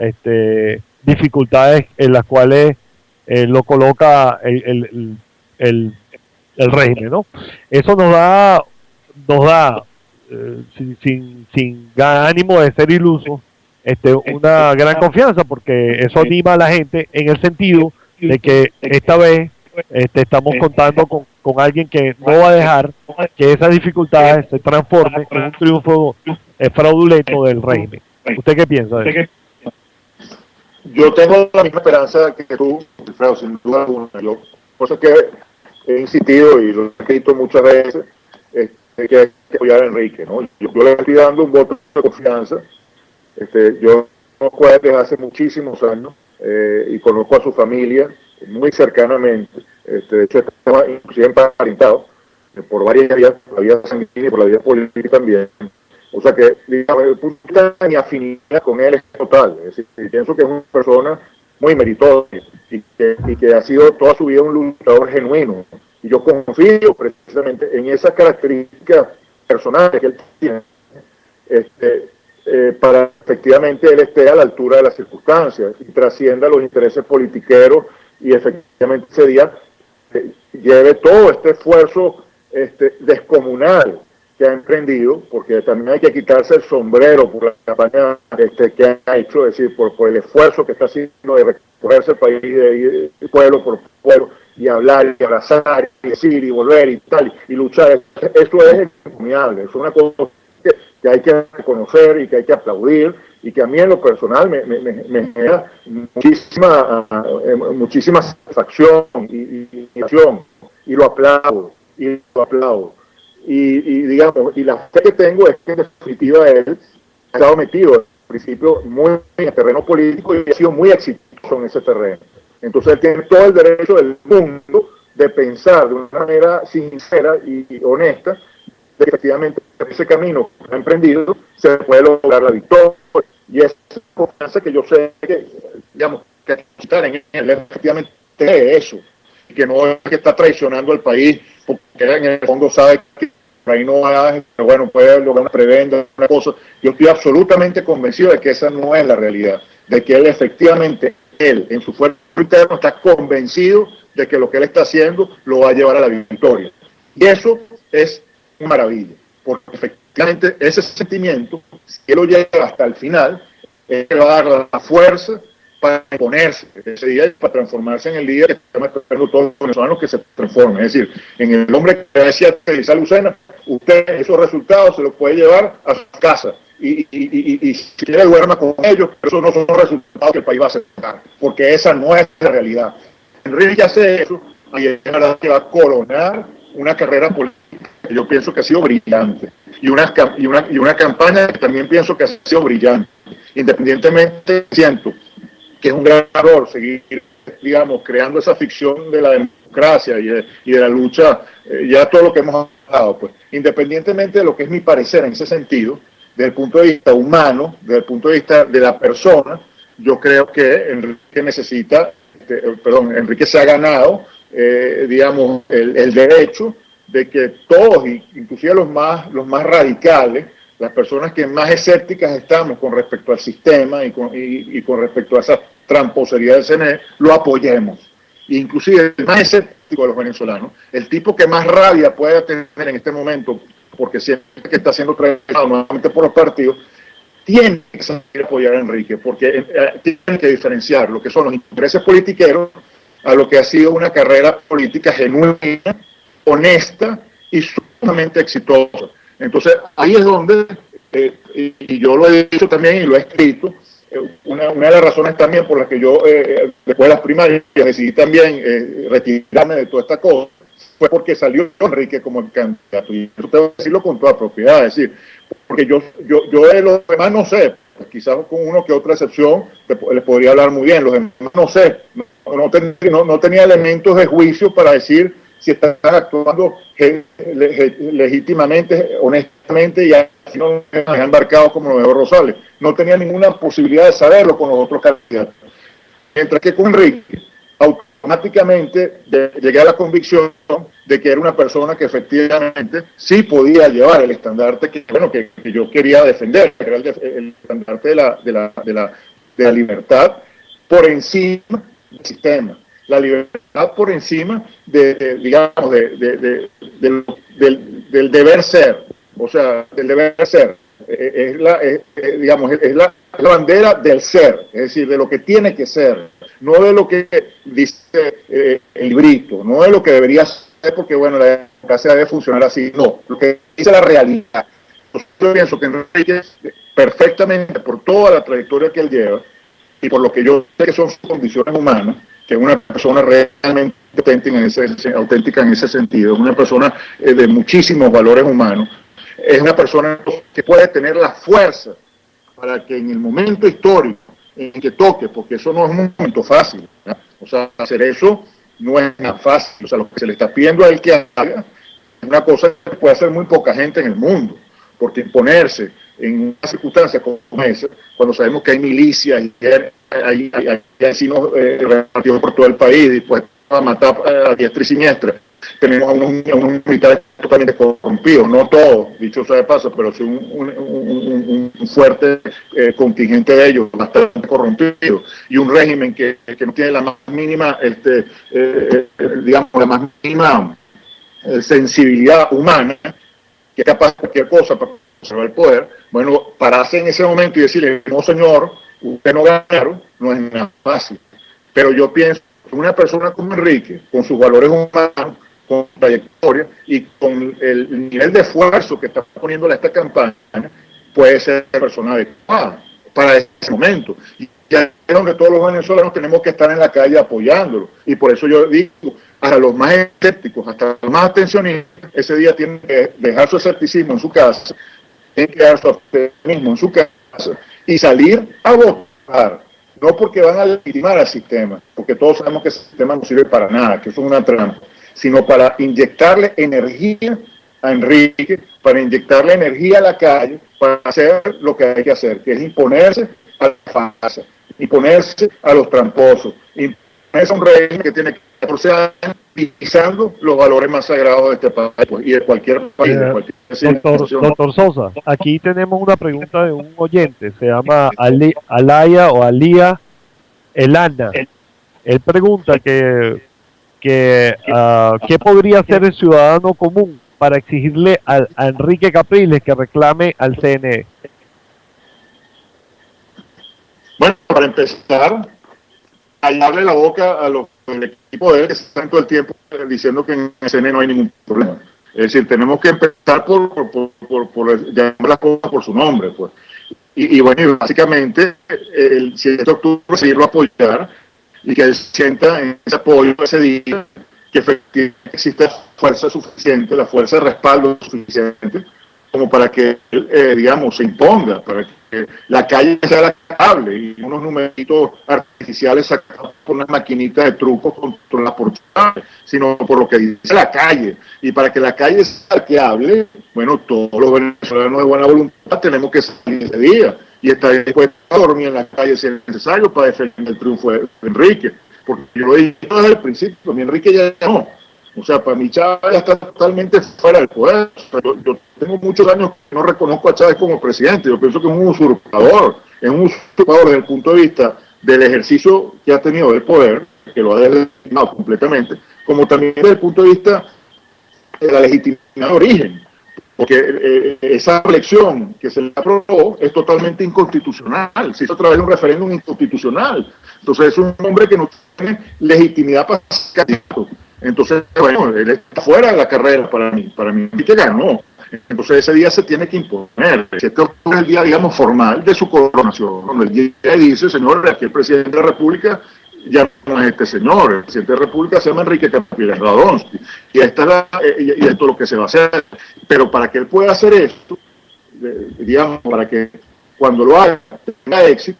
dificultades en las cuales lo coloca el régimen, ¿no? Eso nos da sin ánimo de ser iluso, una gran confianza, porque eso anima a la gente en el sentido de que esta vez estamos contando con alguien que no va a dejar que esas dificultades se transformen en un triunfo fraudulento del régimen. ¿Usted qué piensa de eso? Yo tengo la misma esperanza que tú, Alfredo, sin duda alguna. Por eso que he insistido y lo he escrito muchas veces, que hay que apoyar a Enrique, ¿no? Yo le estoy dando un voto de confianza. Yo conozco a él desde hace muchísimos años y conozco a su familia muy cercanamente. De hecho, estaba inclusive emparentado por varias vías, por la vía sanguínea y por la vía política también. O sea que, digamos, el punto de mi afinidad con él es total. Es decir, pienso que es una persona muy meritoria y que ha sido toda su vida un luchador genuino. Y yo confío precisamente en esas características personales que él tiene para efectivamente él esté a la altura de las circunstancias y trascienda los intereses politiqueros y efectivamente ese día lleve todo este esfuerzo descomunal que ha emprendido, porque también hay que quitarse el sombrero por la campaña que ha hecho, es decir, por el esfuerzo que está haciendo de recorrerse el país de pueblo por pueblo y hablar y abrazar y decir y volver y tal y luchar. Eso es encomiable, es una cosa que hay que reconocer y que hay que aplaudir y que a mí en lo personal me genera muchísima satisfacción y lo aplaudo y digamos, y la fe que tengo es que en definitiva él ha estado metido al principio muy en el terreno político y ha sido muy exitoso en ese terreno. Entonces él tiene todo el derecho del mundo de pensar de una manera sincera y honesta de que efectivamente ese camino que ha emprendido se puede lograr la victoria, y esa confianza que yo sé que, digamos, que estar en él, efectivamente eso, y que no es que está traicionando al país, porque en el fondo sabe que por ahí no va, bueno, puede lograr una prebenda, una cosa. Yo estoy absolutamente convencido de que esa no es la realidad, de que él efectivamente, en su fuero interno, está convencido de que lo que él está haciendo lo va a llevar a la victoria. Y eso es una maravilla, porque efectivamente ese sentimiento, si él lo lleva hasta el final, él va a dar la fuerza para imponerse ese día y para transformarse en el día que estamos esperando todos los venezolanos que se transformen. Es decir, en el hombre que decía Teresa Lucena, usted esos resultados se los puede llevar a su casa y si quiere duerma con ellos, pero esos no son los resultados que el país va a aceptar, porque esa no es la realidad. Enrique hace eso y es verdad que va a coronar una carrera política que yo pienso que ha sido brillante y una campaña que también pienso que ha sido brillante. Independientemente, siento que es un gran error seguir, digamos, creando esa ficción de la democracia y de la lucha, ya todo lo que hemos hablado, pues, independientemente de lo que es mi parecer en ese sentido, desde el punto de vista humano, desde el punto de vista de la persona, yo creo que Enrique se ha ganado, digamos, el derecho de que todos, inclusive los más radicales, las personas que más escépticas estamos con respecto al sistema y con respecto a esa tramposería del CNE, lo apoyemos. Inclusive el más escéptico de los venezolanos, el tipo que más rabia puede tener en este momento, porque siempre que está siendo traicionado nuevamente por los partidos, tiene que saber apoyar a Enrique, porque tiene que diferenciar lo que son los intereses politiqueros a lo que ha sido una carrera política genuina, honesta y sumamente exitosa. Entonces, ahí es donde y yo lo he dicho también y lo he escrito, una de las razones también por las que yo, después de las primarias, decidí también retirarme de toda esta cosa, fue porque salió Enrique como candidato. Y eso tengo que decirlo con toda propiedad, es decir, porque yo de los demás no sé, pues quizás con uno que otra excepción les podría hablar muy bien, los demás no sé, no tenía elementos de juicio para decir si están actuando legítimamente, honestamente, y así no me han embarcado como lo de Rosales. No tenía ninguna posibilidad de saberlo con los otros candidatos. Mientras que con Enrique, automáticamente llegué a la convicción de que era una persona que efectivamente sí podía llevar el estandarte que yo quería defender, que era el estandarte de la libertad por encima del sistema. La libertad por encima digamos, del deber ser, o sea, del deber ser. Digamos, es la bandera del ser, es decir, de lo que tiene que ser, no de lo que dice el librito, no de lo que debería ser, porque bueno, la democracia debe funcionar así, no, lo que dice la realidad. Yo pienso que Enrique, perfectamente, por toda la trayectoria que él lleva, y por lo que yo sé que son sus condiciones humanas, que es una persona realmente auténtica en ese sentido, es una persona de muchísimos valores humanos, es una persona que puede tener la fuerza para que en el momento histórico en que toque, porque eso no es un momento fácil, ¿no? O sea, hacer eso no es nada fácil, o sea, lo que se le está pidiendo a él que haga es una cosa que puede hacer muy poca gente en el mundo, porque imponerse en una circunstancia como esa, cuando sabemos que hay milicias y hay vecinos repartidos por todo el país dispuestos a matar a diestra y siniestra, tenemos a unos militares totalmente corrompidos, no todos, dicho sea de paso, pero sí un fuerte contingente de ellos, bastante corrompidos, y un régimen que no tiene la más mínima, digamos, la más mínima sensibilidad humana, que es capaz de cualquier cosa para conservar el poder. Bueno, pararse en ese momento y decirle, no señor, usted no ganaron, no es nada fácil. Pero yo pienso que una persona como Enrique, con sus valores humanos, con trayectoria y con el nivel de esfuerzo que está poniéndole a esta campaña, puede ser la persona adecuada para ese momento. Y ya es donde todos los venezolanos tenemos que estar en la calle apoyándolo. Y por eso yo digo, a los más escépticos, hasta los más atencionistas, ese día tienen que dejar su escepticismo en su casa, tienen que dejar su optimismo en su casa y salir a votar. No porque van a legitimar al sistema, porque todos sabemos que el sistema no sirve para nada, que eso es una trampa, sino para inyectarle energía a Enrique, para inyectarle energía a la calle, para hacer lo que hay que hacer, que es imponerse a la farsa, imponerse a los tramposos, imponerse a un régimen que tiene 14 años pisando los valores más sagrados de este país, pues, y de cualquier país. De cualquier doctor Sosa, aquí tenemos una pregunta de un oyente, se llama Alaya o Alía Elana. Él pregunta ¿qué podría hacer el ciudadano común para exigirle a Enrique Capriles que reclame al CNE? Bueno, para empezar, callarle la boca a los del equipo de él que están todo el tiempo diciendo que en el CNE no hay ningún problema. Es decir, tenemos que empezar por llamar las cosas por su nombre, pues. Y bueno, básicamente, el 7 de octubre seguirlo a apoyar y que él sienta en ese apoyo ese día que efectivamente existe fuerza suficiente, la fuerza de respaldo suficiente como para que digamos, se imponga, para que la calle sea la cable y unos numeritos artificiales sacados por unas maquinitas de trucos controladas por Chávez, sino por lo que dice la calle. Y para que la calle sea la que hable, bueno, todos los venezolanos de buena voluntad tenemos que salir ese día y estar dispuestos a dormir en la calle si es necesario para defender el triunfo de Enrique. Porque yo lo he dicho desde el principio, mi Enrique ya no. O sea, para mí Chávez ya está totalmente fuera del poder. O sea, yo tengo muchos años que no reconozco a Chávez como presidente. Yo pienso que es un usurpador desde el punto de vista del ejercicio que ha tenido del poder, que lo ha deslegitimado completamente, como también desde el punto de vista de la legitimidad de origen. Porque esa elección que se le aprobó es totalmente inconstitucional. Se hizo a través de un referéndum inconstitucional. Entonces es un hombre que no tiene legitimidad para ser candidato. Entonces, bueno, él está fuera de la carrera para mí que ganó. Entonces ese día se tiene que imponer. El 7 de octubre es el día, digamos, formal de su coronación, donde el día dice, señor, aquí el presidente de la República ya no es este señor, el presidente de la República se llama Enrique Capriles Radonsky, y esto es lo que se va a hacer. Pero para que él pueda hacer esto, digamos, para que cuando lo haga tenga éxito,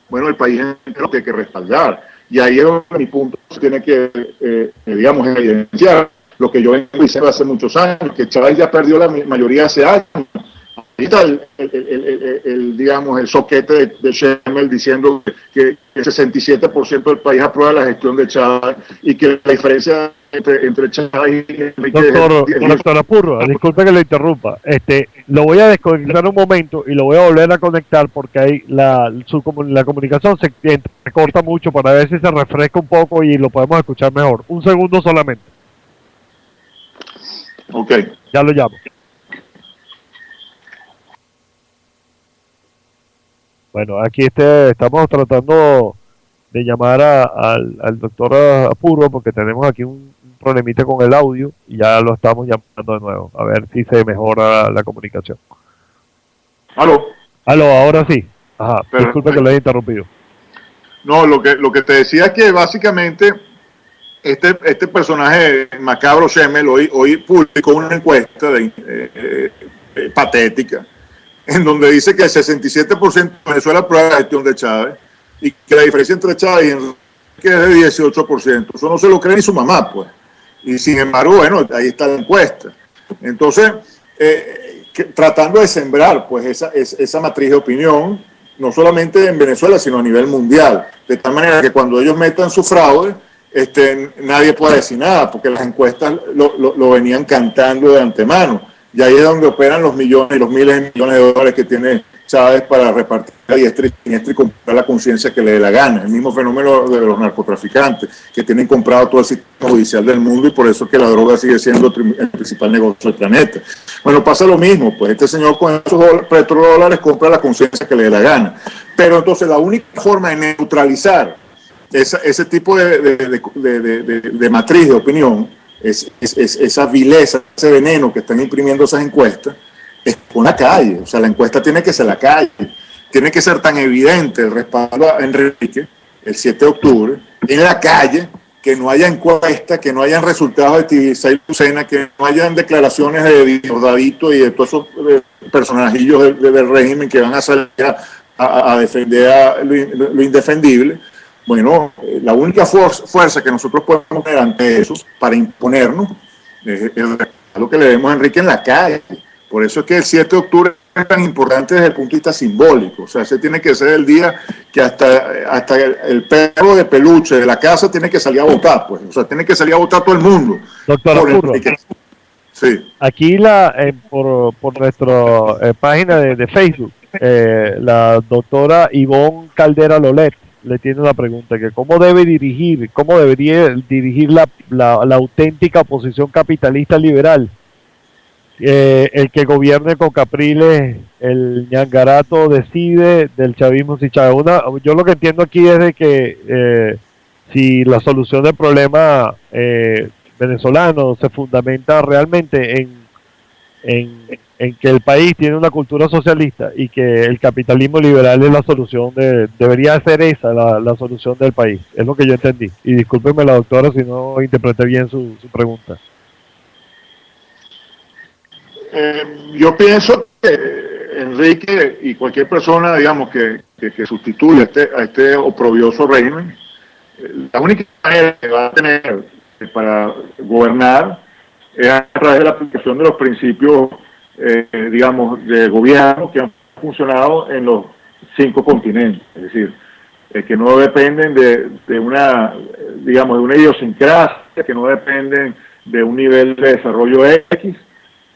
bueno, el país entero tiene que respaldar. Y ahí es donde mi punto se tiene que, digamos, evidenciar lo que yo vengo diciendo hace muchos años, que Chávez ya perdió la mayoría hace años. Ahí está digamos, el soquete de Schemmel diciendo que el 67% del país aprueba la gestión de Chávez y que la diferencia entre Chávez y Enrique... Doctor Apurro, disculpe que le interrumpa. Lo voy a desconectar un momento y lo voy a volver a conectar porque ahí la comunicación se corta mucho para ver si se refresca un poco y lo podemos escuchar mejor. Un segundo solamente. Ok. Ya lo llamo. Bueno, aquí estamos tratando de llamar al doctor Apurro porque tenemos aquí un problemita con el audio y ya lo estamos llamando de nuevo, a ver si se mejora la comunicación. ¿Aló? Ahora sí. Ajá, disculpe que lo haya interrumpido. No, lo que te decía es que básicamente este personaje macabro Schemmel hoy publicó una encuesta patética, en donde dice que el 67% de Venezuela aprueba la gestión de Chávez y que la diferencia entre Chávez y Enrique es de 18%. Eso no se lo cree ni su mamá, pues. Y sin embargo, bueno, ahí está la encuesta. Entonces, tratando de sembrar pues esa matriz de opinión, no solamente en Venezuela, sino a nivel mundial. De tal manera que cuando ellos metan su fraude, nadie puede decir nada, porque las encuestas lo venían cantando de antemano. Y ahí es donde operan los millones y los miles de millones de dólares que tiene Chávez para repartir a diestra y siniestra y comprar la conciencia que le dé la gana. El mismo fenómeno de los narcotraficantes, que tienen comprado todo el sistema judicial del mundo y por eso es que la droga sigue siendo el principal negocio del planeta. Bueno, pasa lo mismo, pues este señor con esos petrodólares compra la conciencia que le dé la gana. Pero entonces la única forma de neutralizar ese tipo de matriz de opinión, esa vileza, ese veneno que están imprimiendo esas encuestas, es con la calle. O sea, la encuesta tiene que ser la calle, tiene que ser tan evidente el respaldo a Enrique el 7 de octubre en la calle, que no haya encuesta, que no hayan resultados de Tibisay Lucena, que no hayan declaraciones de Diosdadito y de todos esos personajillos del régimen que van a salir a defender lo indefendible. Bueno, la única fuerza que nosotros podemos tener ante eso para imponernos es lo que le vemos a Enrique en la calle. Por eso es que el 7 de octubre es tan importante desde el punto de vista simbólico. O sea, ese tiene que ser el día que hasta el perro de peluche de la casa tiene que salir a votar, pues. O sea, tiene que salir a votar todo el mundo. Doctor Apurro, sí. Aquí por nuestra página de Facebook, la doctora Ivonne Caldera Lolet le tiene una pregunta, que cómo debería dirigir la auténtica oposición capitalista liberal, el que gobierne con Capriles, el ñangarato decide del chavismo sin Chávez. Yo lo que entiendo aquí es de que si la solución del problema venezolano se fundamenta realmente en que el país tiene una cultura socialista y que el capitalismo liberal es la solución, debería ser esa la solución del país. Es lo que yo entendí. Y discúlpeme la doctora si no interpreté bien su pregunta. Yo pienso que Enrique y cualquier persona, digamos, que sustituya a este oprobioso régimen, la única manera que va a tener para gobernar es a través de la aplicación de los principios, digamos, de gobierno que han funcionado en los 5 continentes. Es decir, que no dependen de una idiosincrasia, que no dependen de un nivel de desarrollo X,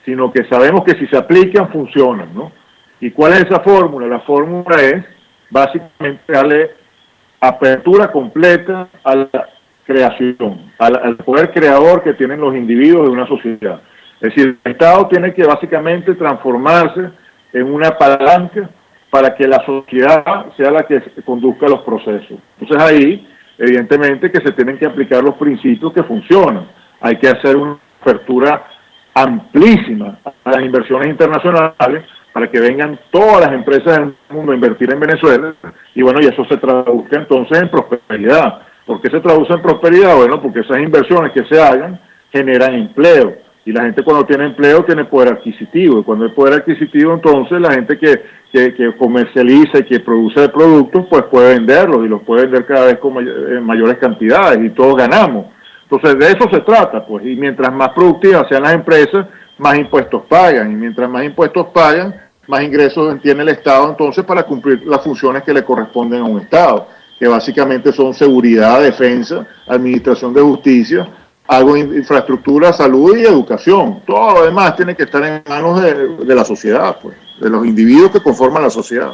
sino que sabemos que si se aplican, funcionan, ¿no? ¿Y cuál es esa fórmula? La fórmula es básicamente darle apertura completa a la creación, al poder creador que tienen los individuos de una sociedad. Es decir, el Estado tiene que básicamente transformarse en una palanca para que la sociedad sea la que conduzca los procesos. Entonces ahí, evidentemente, que se tienen que aplicar los principios que funcionan. Hay que hacer una apertura amplísima a las inversiones internacionales para que vengan todas las empresas del mundo a invertir en Venezuela, y bueno, y eso se traduzca entonces en prosperidad. ¿Por qué se traduce en prosperidad? Bueno, porque esas inversiones que se hagan generan empleo, y la gente cuando tiene empleo tiene poder adquisitivo, y cuando hay poder adquisitivo entonces la gente que comercializa y que produce productos pues puede venderlos, y los puede vender cada vez con mayores cantidades, y todos ganamos. Entonces de eso se trata, pues, y mientras más productivas sean las empresas, más impuestos pagan, y mientras más impuestos pagan, más ingresos tiene el Estado entonces para cumplir las funciones que le corresponden a un Estado, que básicamente son seguridad, defensa, administración de justicia, algo de infraestructura, salud y educación. Todo lo demás tiene que estar en manos de la sociedad, pues, de los individuos que conforman la sociedad.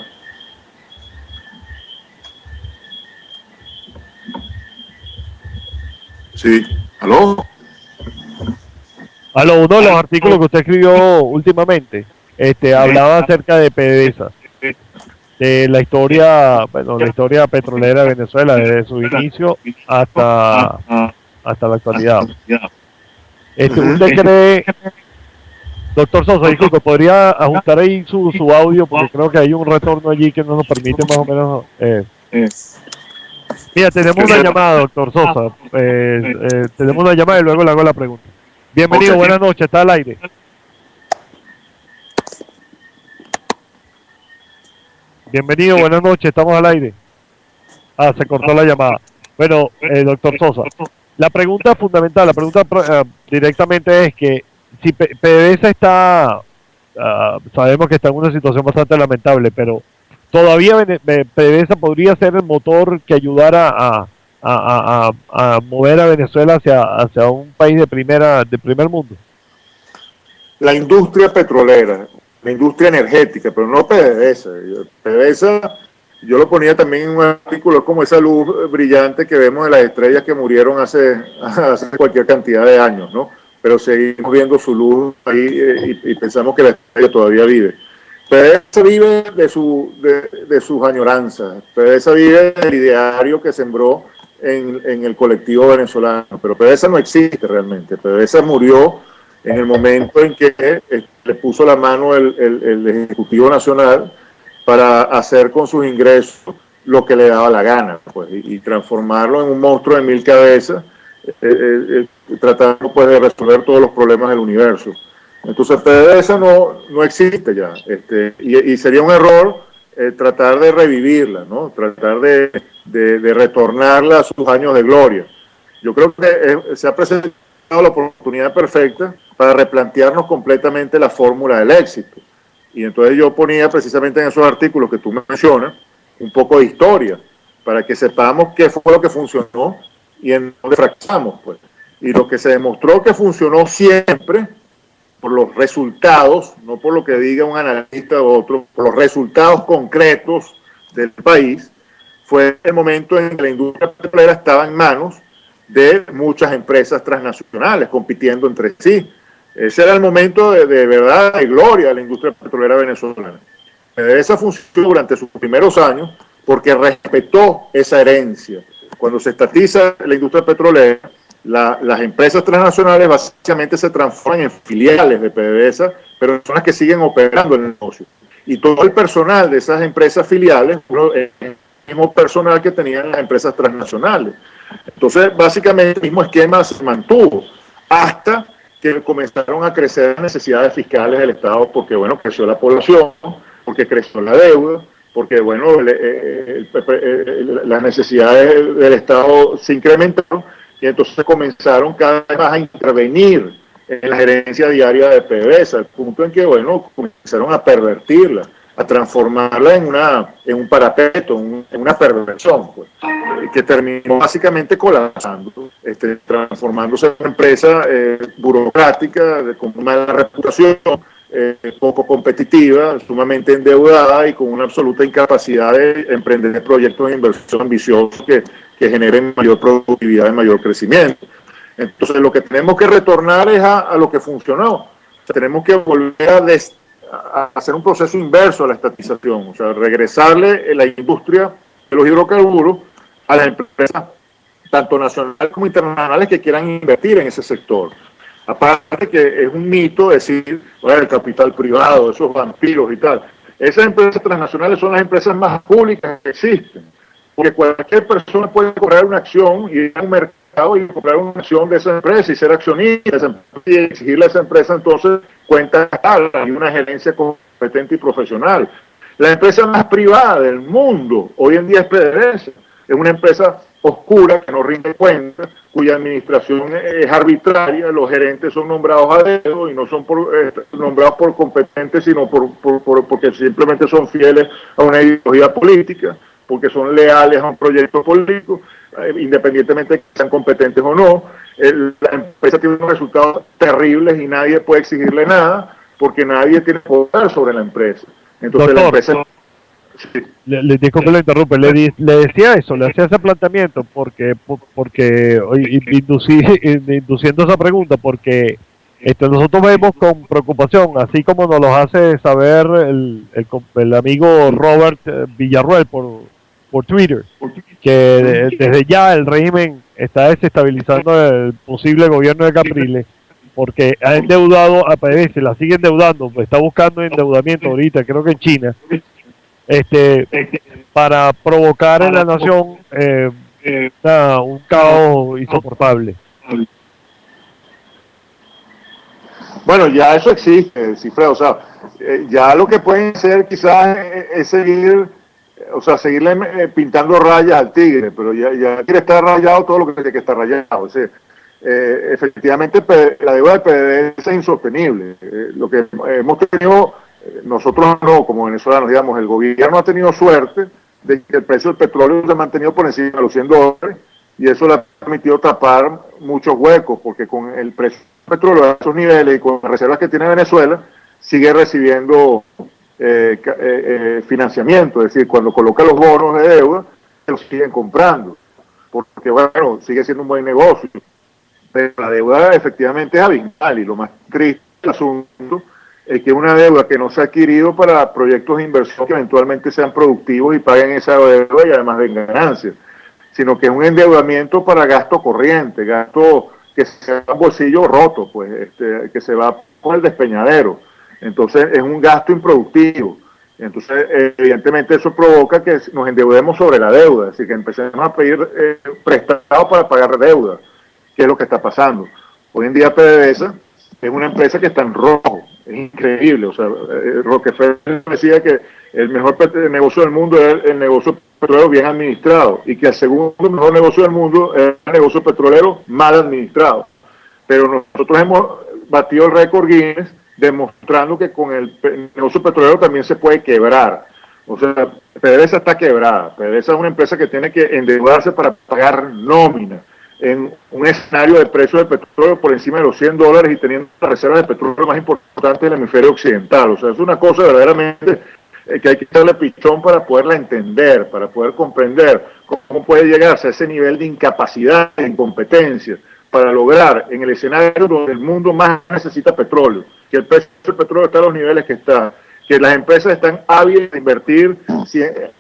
Sí, ¿aló? Aló, uno de los artículos que usted escribió últimamente, hablaba acerca de PDVSA, de la historia, bueno, la historia petrolera de Venezuela desde su inicio hasta la actualidad. ¿Usted cree, doctor Sosa, disculpe, podría ajustar ahí su audio, porque creo que hay un retorno allí que no nos permite más o menos... Mira, tenemos una llamada, doctor Sosa, tenemos una llamada y luego le hago la pregunta. Bienvenido, buenas noches, está al aire. Bienvenido, buenas noches, estamos al aire. Se cortó la llamada. Bueno, doctor Sosa, la pregunta fundamental, la pregunta directamente es que si PDVSA está, sabemos que está en una situación bastante lamentable, pero todavía PDVSA podría ser el motor que ayudara a mover a Venezuela hacia un país de primer mundo. La industria petrolera, la industria energética, pero no PDVSA. PDVSA, yo lo ponía también en un artículo, como esa luz brillante que vemos de las estrellas que murieron hace cualquier cantidad de años, ¿no? Pero seguimos viendo su luz ahí y pensamos que la estrella todavía vive. PDVSA vive de sus añoranzas, PDVSA vive del ideario que sembró en el colectivo venezolano, pero PDVSA no existe realmente. PDVSA murió en el momento en que le puso la mano el Ejecutivo Nacional para hacer con sus ingresos lo que le daba la gana, pues, y transformarlo en un monstruo de 1000 cabezas, tratando pues de resolver todos los problemas del universo. Entonces PDVSA no existe ya, y sería un error tratar de revivirla, ¿no? Tratar de retornarla a sus años de gloria. Yo creo que se ha presentado la oportunidad perfecta para replantearnos completamente la fórmula del éxito. Y entonces yo ponía precisamente en esos artículos que tú mencionas un poco de historia, para que sepamos qué fue lo que funcionó y en dónde fracasamos, pues. Y lo que se demostró que funcionó siempre, por los resultados, no por lo que diga un analista u otro, por los resultados concretos del país, fue el momento en que la industria petrolera estaba en manos de muchas empresas transnacionales compitiendo entre sí. Ese era el momento de verdad, de gloria de la industria petrolera venezolana. PDVSA funcionó durante sus primeros años porque respetó esa herencia. Cuando se estatiza la industria petrolera, las empresas transnacionales básicamente se transforman en filiales de PDVSA, pero son las que siguen operando el negocio. Y todo el personal de esas empresas filiales es el mismo personal que tenían las empresas transnacionales. Entonces, básicamente, el mismo esquema se mantuvo hasta que comenzaron a crecer las necesidades fiscales del Estado, porque, bueno, creció la población, porque creció la deuda, porque, bueno, las necesidades del Estado se incrementaron, y entonces comenzaron cada vez más a intervenir en la gerencia diaria de PDVSA, al punto en que, bueno, comenzaron a pervertirla, a transformarla en un parapeto, en una perversión, pues, que terminó básicamente colapsando, transformándose en una empresa burocrática, con mala reputación, poco competitiva, sumamente endeudada y con una absoluta incapacidad de emprender proyectos de inversión ambiciosos que generen mayor productividad y mayor crecimiento. Entonces lo que tenemos que retornar es a lo que funcionó. O sea, tenemos que volver a hacer un proceso inverso a la estatización, o sea, regresarle la industria de los hidrocarburos a las empresas, tanto nacionales como internacionales, que quieran invertir en ese sector. Aparte que es un mito decir, bueno, el capital privado, esos vampiros y tal. Esas empresas transnacionales son las empresas más públicas que existen, porque cualquier persona puede comprar una acción y ir a un mercado y comprar una acción de esa empresa y ser accionista de esa empresa y exigirle a esa empresa entonces cuentas y una gerencia competente y profesional. La empresa más privada del mundo hoy en día es PDVSA, es una empresa oscura que no rinde cuentas, cuya administración es arbitraria, los gerentes son nombrados a dedo y no son nombrados por competentes, sino porque simplemente son fieles a una ideología política, porque son leales a un proyecto político, independientemente de que sean competentes o no. La empresa tiene unos resultados terribles y nadie puede exigirle nada, porque nadie tiene poder sobre la empresa. Entonces, doctor, la empresa... Sí. Disculpe, le interrumpe, le decía eso, le hacía ese planteamiento porque induciendo esa pregunta, porque nosotros vemos con preocupación, así como nos lo hace saber el amigo Robert Villarruel por Twitter, que desde ya el régimen está desestabilizando el posible gobierno de Capriles, porque ha endeudado a PDVSA, la sigue endeudando, está buscando endeudamiento ahorita, creo que en China, para provocar en la nación un caos insoportable. Bueno, ya eso existe, Cifredo, o sea, ya lo que pueden hacer quizás es seguir, o sea, seguirle pintando rayas al tigre, pero ya quiere estar rayado todo lo que tiene que estar rayado. O sea, efectivamente la deuda de PDVSA es insostenible. Lo que hemos tenido, nosotros no, como venezolanos, digamos, el gobierno ha tenido suerte de que el precio del petróleo se ha mantenido por encima de los $100 y eso le ha permitido tapar muchos huecos, porque con el precio del petróleo a esos niveles y con las reservas que tiene Venezuela, sigue recibiendo financiamiento, es decir, cuando coloca los bonos de deuda, los siguen comprando, porque bueno, sigue siendo un buen negocio. Pero la deuda efectivamente es abismal y lo más triste del asunto es que una deuda que no se ha adquirido para proyectos de inversión que eventualmente sean productivos y paguen esa deuda y además den ganancias, sino que es un endeudamiento para gasto corriente, gasto que se va a bolsillo roto, pues, que se va por el despeñadero. Entonces es un gasto improductivo. Entonces, evidentemente eso provoca que nos endeudemos sobre la deuda, es decir, que empecemos a pedir prestado para pagar deuda, que es lo que está pasando. Hoy en día PDVSA es una empresa que está en rojo, es increíble. O sea, Rockefeller decía que el mejor negocio del mundo es el negocio petrolero bien administrado y que el segundo mejor negocio del mundo es el negocio petrolero mal administrado. Pero nosotros hemos batido el récord Guinness demostrando que con el negocio petrolero también se puede quebrar. O sea, PDVSA está quebrada. PDVSA es una empresa que tiene que endeudarse para pagar nómina en un escenario de precio del petróleo por encima de los $100 y teniendo las reservas de petróleo más importantes del hemisferio occidental. O sea, es una cosa verdaderamente que hay que darle pichón para poderla entender, para poder comprender cómo puede llegarse a ese nivel de incapacidad, de incompetencia, para lograr en el escenario donde el mundo más necesita petróleo, que el precio del petróleo está a los niveles que está, que las empresas están ávidas de invertir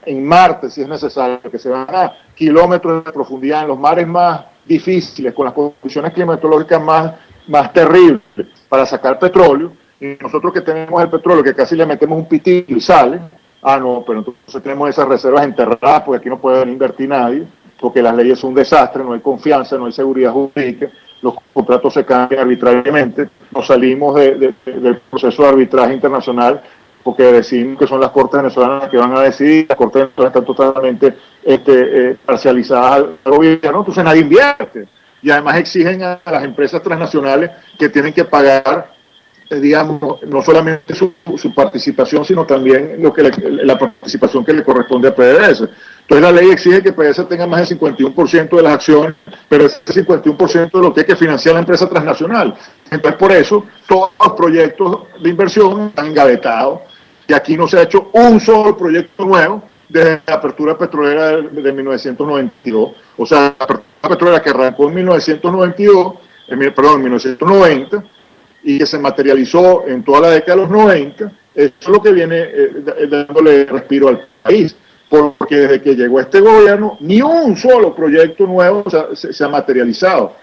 en Marte si es necesario, que se van a kilómetros de profundidad en los mares más difíciles, con las condiciones climatológicas más terribles para sacar petróleo, y nosotros que tenemos el petróleo que casi le metemos un pitillo y sale, no, pero entonces tenemos esas reservas enterradas porque aquí no puede invertir nadie, porque las leyes son un desastre, no hay confianza, no hay seguridad jurídica, los contratos se cambian arbitrariamente, nos salimos del proceso de arbitraje internacional porque decimos que son las cortes venezolanas que van a decidir, las cortes venezolanas están totalmente parcializadas al gobierno, entonces nadie invierte. Y además exigen a las empresas transnacionales que tienen que pagar, digamos, no solamente su participación, sino también la participación que le corresponde a PDVSA. Entonces la ley exige que PDVSA tenga más del 51% de las acciones, pero ese 51% de lo que hay que financiar la empresa transnacional. Entonces por eso todos los proyectos de inversión están engavetados. Y aquí no se ha hecho un solo proyecto nuevo desde la apertura petrolera de 1992. O sea, la apertura petrolera que arrancó en 1990, y que se materializó en toda la década de los 90, eso es lo que viene dándole respiro al país. Porque desde que llegó este gobierno, ni un solo proyecto nuevo se ha materializado.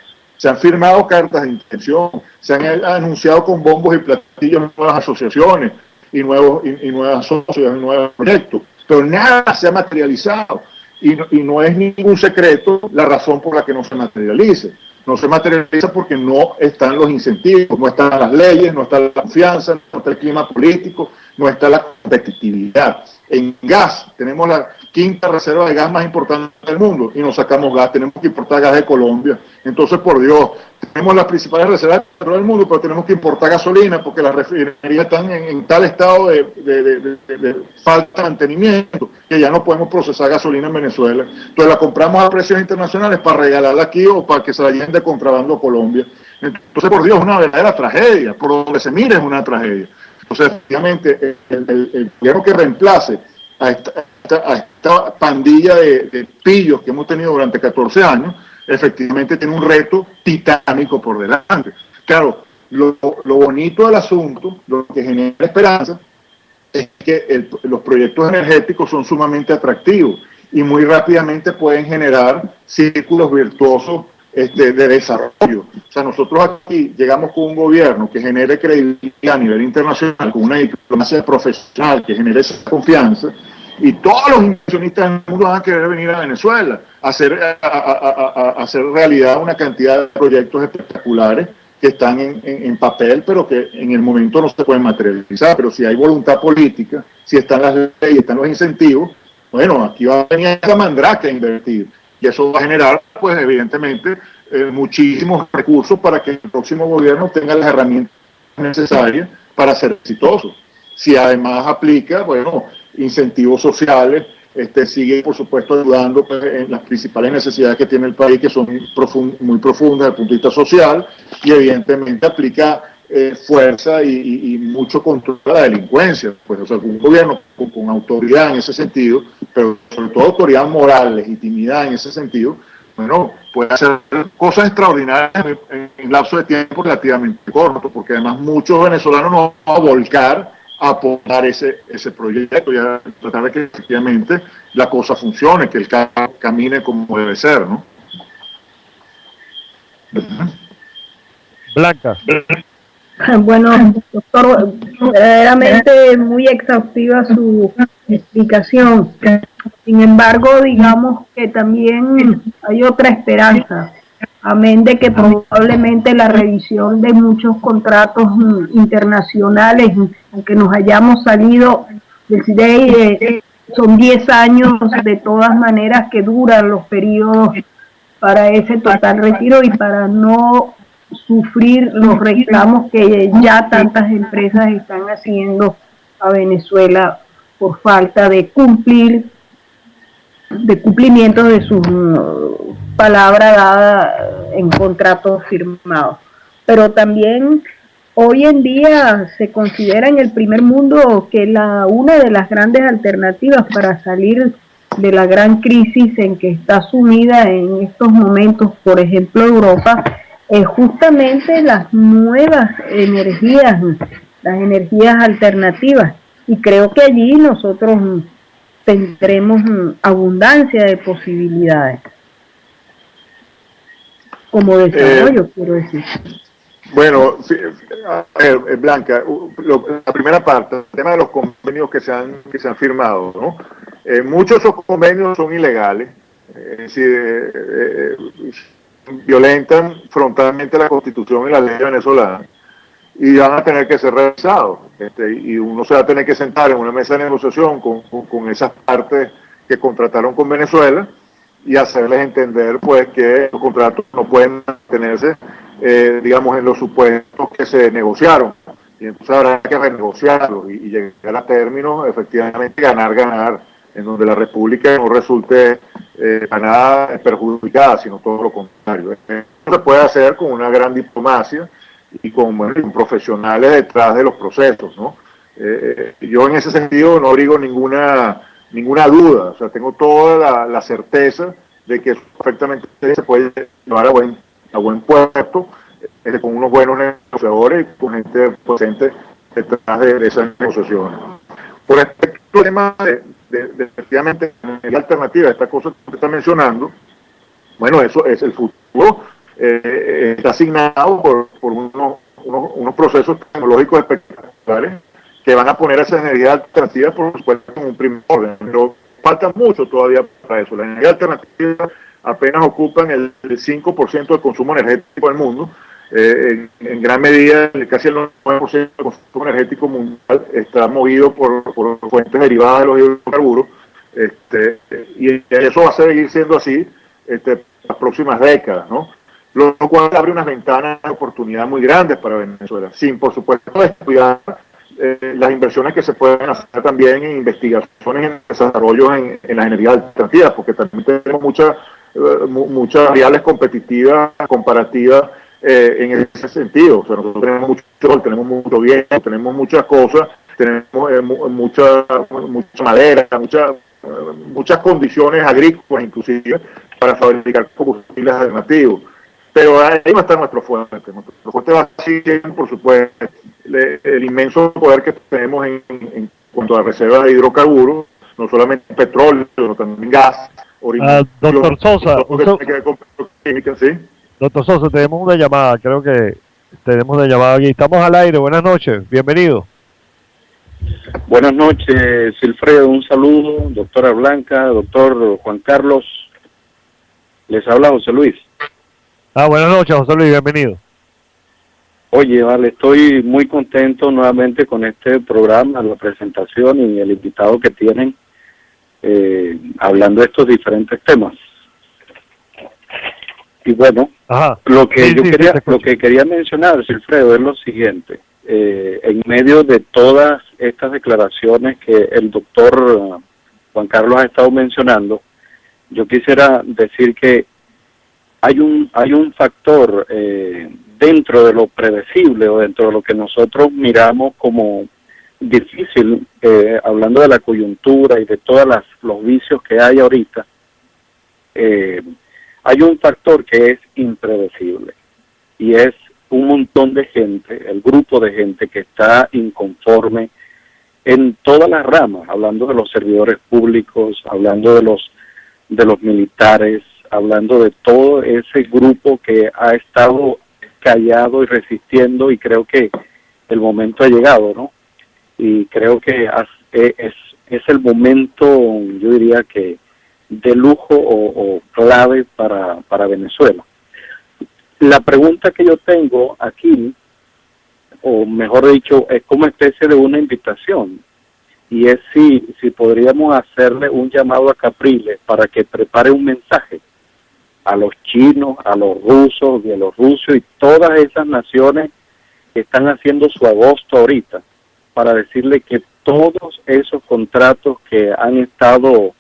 se han firmado cartas de intención, se han anunciado con bombos y platillos nuevas asociaciones y nuevas socios y nuevos proyectos, pero nada se ha materializado. Y no es ningún secreto la razón por la que no se materialice. No se materializa porque no están los incentivos, no están las leyes, no está la confianza, no está el clima político, no está la competitividad. En gas, tenemos la quinta reserva de gas más importante del mundo y no sacamos gas, tenemos que importar gas de Colombia. Entonces, por Dios, tenemos las principales reservas de petróleo del mundo, pero tenemos que importar gasolina porque las refinerías están en tal estado de falta de mantenimiento que ya no podemos procesar gasolina en Venezuela. Entonces la compramos a precios internacionales para regalarla aquí o para que se la lleven de contrabando a Colombia. Entonces, por Dios, es una verdadera tragedia. Por donde se mire es una tragedia. Entonces, efectivamente, el gobierno que reemplace a esta pandilla de pillos que hemos tenido durante 14 años, efectivamente tiene un reto titánico por delante. Claro, lo bonito del asunto, lo que genera esperanza, es que los proyectos energéticos son sumamente atractivos y muy rápidamente pueden generar círculos virtuosos de desarrollo. O sea, nosotros aquí llegamos con un gobierno que genere credibilidad a nivel internacional, con una diplomacia profesional que genere esa confianza, y todos los inversionistas del mundo van a querer venir a Venezuela a hacer realidad una cantidad de proyectos espectaculares que están en papel, pero que en el momento no se pueden materializar. Pero si hay voluntad política, si están las leyes, están los incentivos, bueno, aquí va a venir esa mandrake a invertir. Y eso va a generar, pues evidentemente, muchísimos recursos para que el próximo gobierno tenga las herramientas necesarias para ser exitoso. Si además aplica, bueno, incentivos sociales, sigue, por supuesto, ayudando pues, en las principales necesidades que tiene el país, que son muy profundas desde el punto de vista social, y evidentemente aplica fuerza y mucho control a la delincuencia. Pues, o sea, un gobierno con autoridad en ese sentido, pero sobre todo autoridad moral, legitimidad en ese sentido, bueno, puede hacer cosas extraordinarias en lapso de tiempo relativamente corto, porque además muchos venezolanos no van a volcar a apoyar ese proyecto y a tratar de que efectivamente la cosa funcione, que el carro camine como debe ser, ¿no? Blanca. Bueno, doctor, verdaderamente muy exhaustiva su explicación. Sin embargo, digamos que también hay otra esperanza, amén de que probablemente la revisión de muchos contratos internacionales, aunque nos hayamos salido del CIDEI, son 10 años de todas maneras que duran los periodos para ese total retiro y para no sufrir los reclamos que ya tantas empresas están haciendo a Venezuela por falta de cumplimiento de su palabra dada en contratos firmados. Pero también hoy en día se considera en el primer mundo que una de las grandes alternativas para salir de la gran crisis en que está sumida en estos momentos, por ejemplo, Europa, es justamente las nuevas energías, las energías alternativas. Y creo que allí nosotros tendremos abundancia de posibilidades como desarrollo, quiero decir. Bueno, a ver, Blanca, la primera parte, el tema de los convenios que se han firmado, ¿no? Muchos de esos convenios son ilegales, es decir, violentan frontalmente la Constitución y la ley venezolana y van a tener que ser revisados. Y uno se va a tener que sentar en una mesa de negociación con esas partes que contrataron con Venezuela y hacerles entender pues que los contratos no pueden mantenerse digamos en los supuestos que se negociaron, y entonces habrá que renegociarlos y llegar a términos efectivamente ganar, en donde la República no resulte para nada perjudicada, sino todo lo contrario. Esto se puede hacer con una gran diplomacia y con profesionales detrás de los procesos, ¿no? Yo en ese sentido no abrigo ninguna duda, o sea, tengo toda la certeza de que perfectamente se puede llevar a buen puerto, con unos buenos negociadores y con gente presente detrás de esas negociaciones. Por respecto al tema de efectivamente la alternativa, esta cosa que usted está mencionando, bueno, eso es el futuro, está asignado por unos procesos tecnológicos espectaculares que van a poner esas energías alternativas, por supuesto, en un primer orden. Pero falta mucho todavía para eso. Las energías alternativas apenas ocupan el 5% del consumo energético del mundo. En gran medida, casi el 9% del consumo energético mundial está movido por fuentes derivadas de los hidrocarburos, y eso va a seguir siendo así las próximas décadas, ¿no? Lo cual abre unas ventanas de oportunidad muy grandes para Venezuela, sin por supuesto descuidar las inversiones que se pueden hacer también en investigaciones, en desarrollos en las energías alternativas, porque también tenemos muchas variables competitivas, comparativas, en ese sentido. O sea, nosotros tenemos mucho sol, tenemos mucho viento, tenemos muchas cosas, tenemos mucha madera, muchas condiciones agrícolas inclusive para fabricar combustibles alternativos. Pero ahí va a estar nuestro fuerte. Nuestro fuerte va a ser, por supuesto, el inmenso poder que tenemos en cuanto a reservas de hidrocarburos, no solamente petróleo, sino también gas. Doctor Sosa, ¿sí? Doctor Sosa, tenemos una llamada, creo que tenemos una llamada aquí. Estamos al aire, buenas noches, bienvenido. Buenas noches, Silfredo, un saludo, doctora Blanca, doctor Juan Carlos, les habla José Luis. Buenas noches, José Luis, bienvenido. Oye, vale, estoy muy contento nuevamente con este programa, la presentación y el invitado que tienen, hablando de estos diferentes temas. Y bueno, lo que quería mencionar, Silfredo, es lo siguiente. En medio de todas estas declaraciones que el doctor Juan Carlos ha estado mencionando, yo quisiera decir que hay un factor dentro de lo predecible o dentro de lo que nosotros miramos como difícil, hablando de la coyuntura y de todos los vicios que hay ahorita, hay un factor que es impredecible y es un montón de gente, el grupo de gente que está inconforme en todas las ramas, hablando de los servidores públicos, hablando de los militares, hablando de todo ese grupo que ha estado callado y resistiendo, y creo que el momento ha llegado, ¿no? Y creo que es el momento, yo diría que de lujo o clave para Venezuela. La pregunta que yo tengo aquí, o mejor dicho, es como especie de una invitación, y es si podríamos hacerle un llamado a Capriles para que prepare un mensaje a los chinos, a los rusos, bielorrusios y todas esas naciones que están haciendo su agosto ahorita, para decirle que todos esos contratos que han estado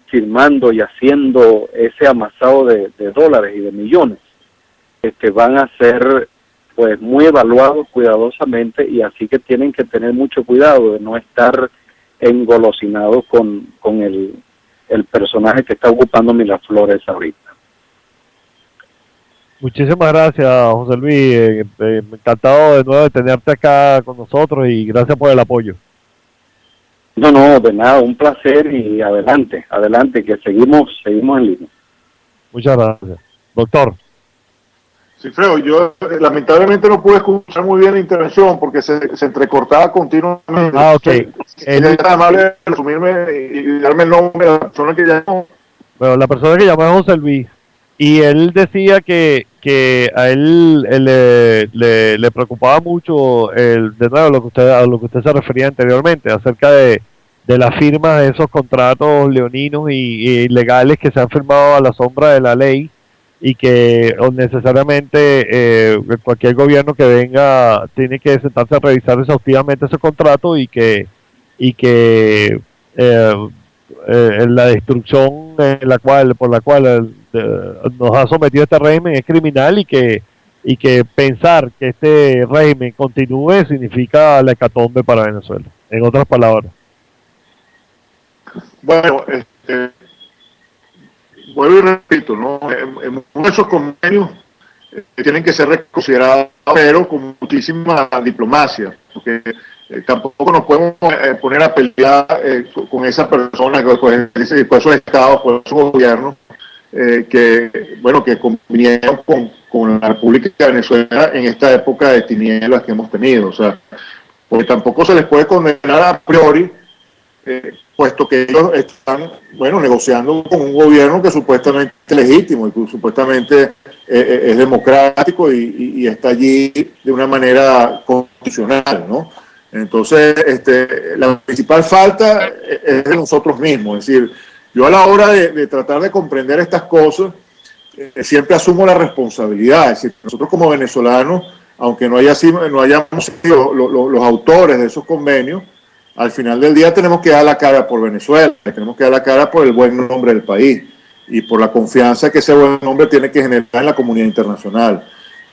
firmando y haciendo ese amasado de dólares y de millones, van a ser pues muy evaluados cuidadosamente, y así que tienen que tener mucho cuidado de no estar engolosinados con el personaje que está ocupando Miraflores ahorita. Muchísimas gracias, José Luis. Encantado de nuevo de tenerte acá con nosotros y gracias por el apoyo. No, de nada, un placer y adelante, que seguimos en línea. Muchas gracias. Doctor. Sí, Fredo, yo lamentablemente no pude escuchar muy bien la intervención porque se entrecortaba continuamente. Ok. Es tan amable de resumirme y darme el nombre de la persona que llamó. Bueno, la persona que llamó es José Luis, y él decía que a él le preocupaba mucho de nuevo a lo que usted se refería anteriormente acerca de las firmas de esos contratos leoninos y ilegales que se han firmado a la sombra de la ley, y que necesariamente cualquier gobierno que venga tiene que sentarse a revisar exhaustivamente ese contrato, y que la destrucción por la cual nos ha sometido este régimen es criminal, y que pensar que este régimen continúe significa la hecatombe para Venezuela, en otras palabras. Bueno, vuelvo y repito, ¿no? Muchos convenios tienen que ser reconsiderados, pero con muchísima diplomacia, porque tampoco nos podemos poner a pelear con esa persona, con esos estados, con esos gobiernos que convinieron con la República de Venezuela en esta época de tinieblas que hemos tenido. O sea, porque tampoco se les puede condenar a priori, puesto que ellos están, bueno, negociando con un gobierno que supuestamente es legítimo y que supuestamente es democrático y está allí de una manera constitucional, ¿no? Entonces, la principal falta es de nosotros mismos. Es decir, yo a la hora de tratar de comprender estas cosas, siempre asumo la responsabilidad. Es decir, nosotros como venezolanos, aunque no hayamos sido los autores de esos convenios, al final del día tenemos que dar la cara por Venezuela, tenemos que dar la cara por el buen nombre del país y por la confianza que ese buen nombre tiene que generar en la comunidad internacional.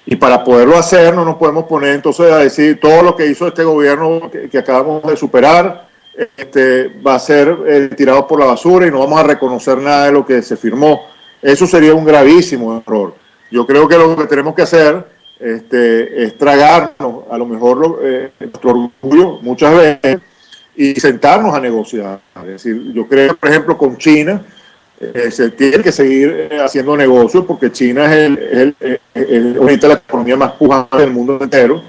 Y para poderlo hacer no nos podemos poner entonces a decir todo lo que hizo este gobierno que acabamos de superar va a ser tirado por la basura y no vamos a reconocer nada de lo que se firmó. Eso sería un gravísimo error. Yo creo que lo que tenemos que hacer es tragarnos a lo mejor nuestro orgullo muchas veces y sentarnos a negociar. Es decir, yo creo, por ejemplo, con China se tiene que seguir haciendo negocios porque China es ahorita la economía más pujante del mundo entero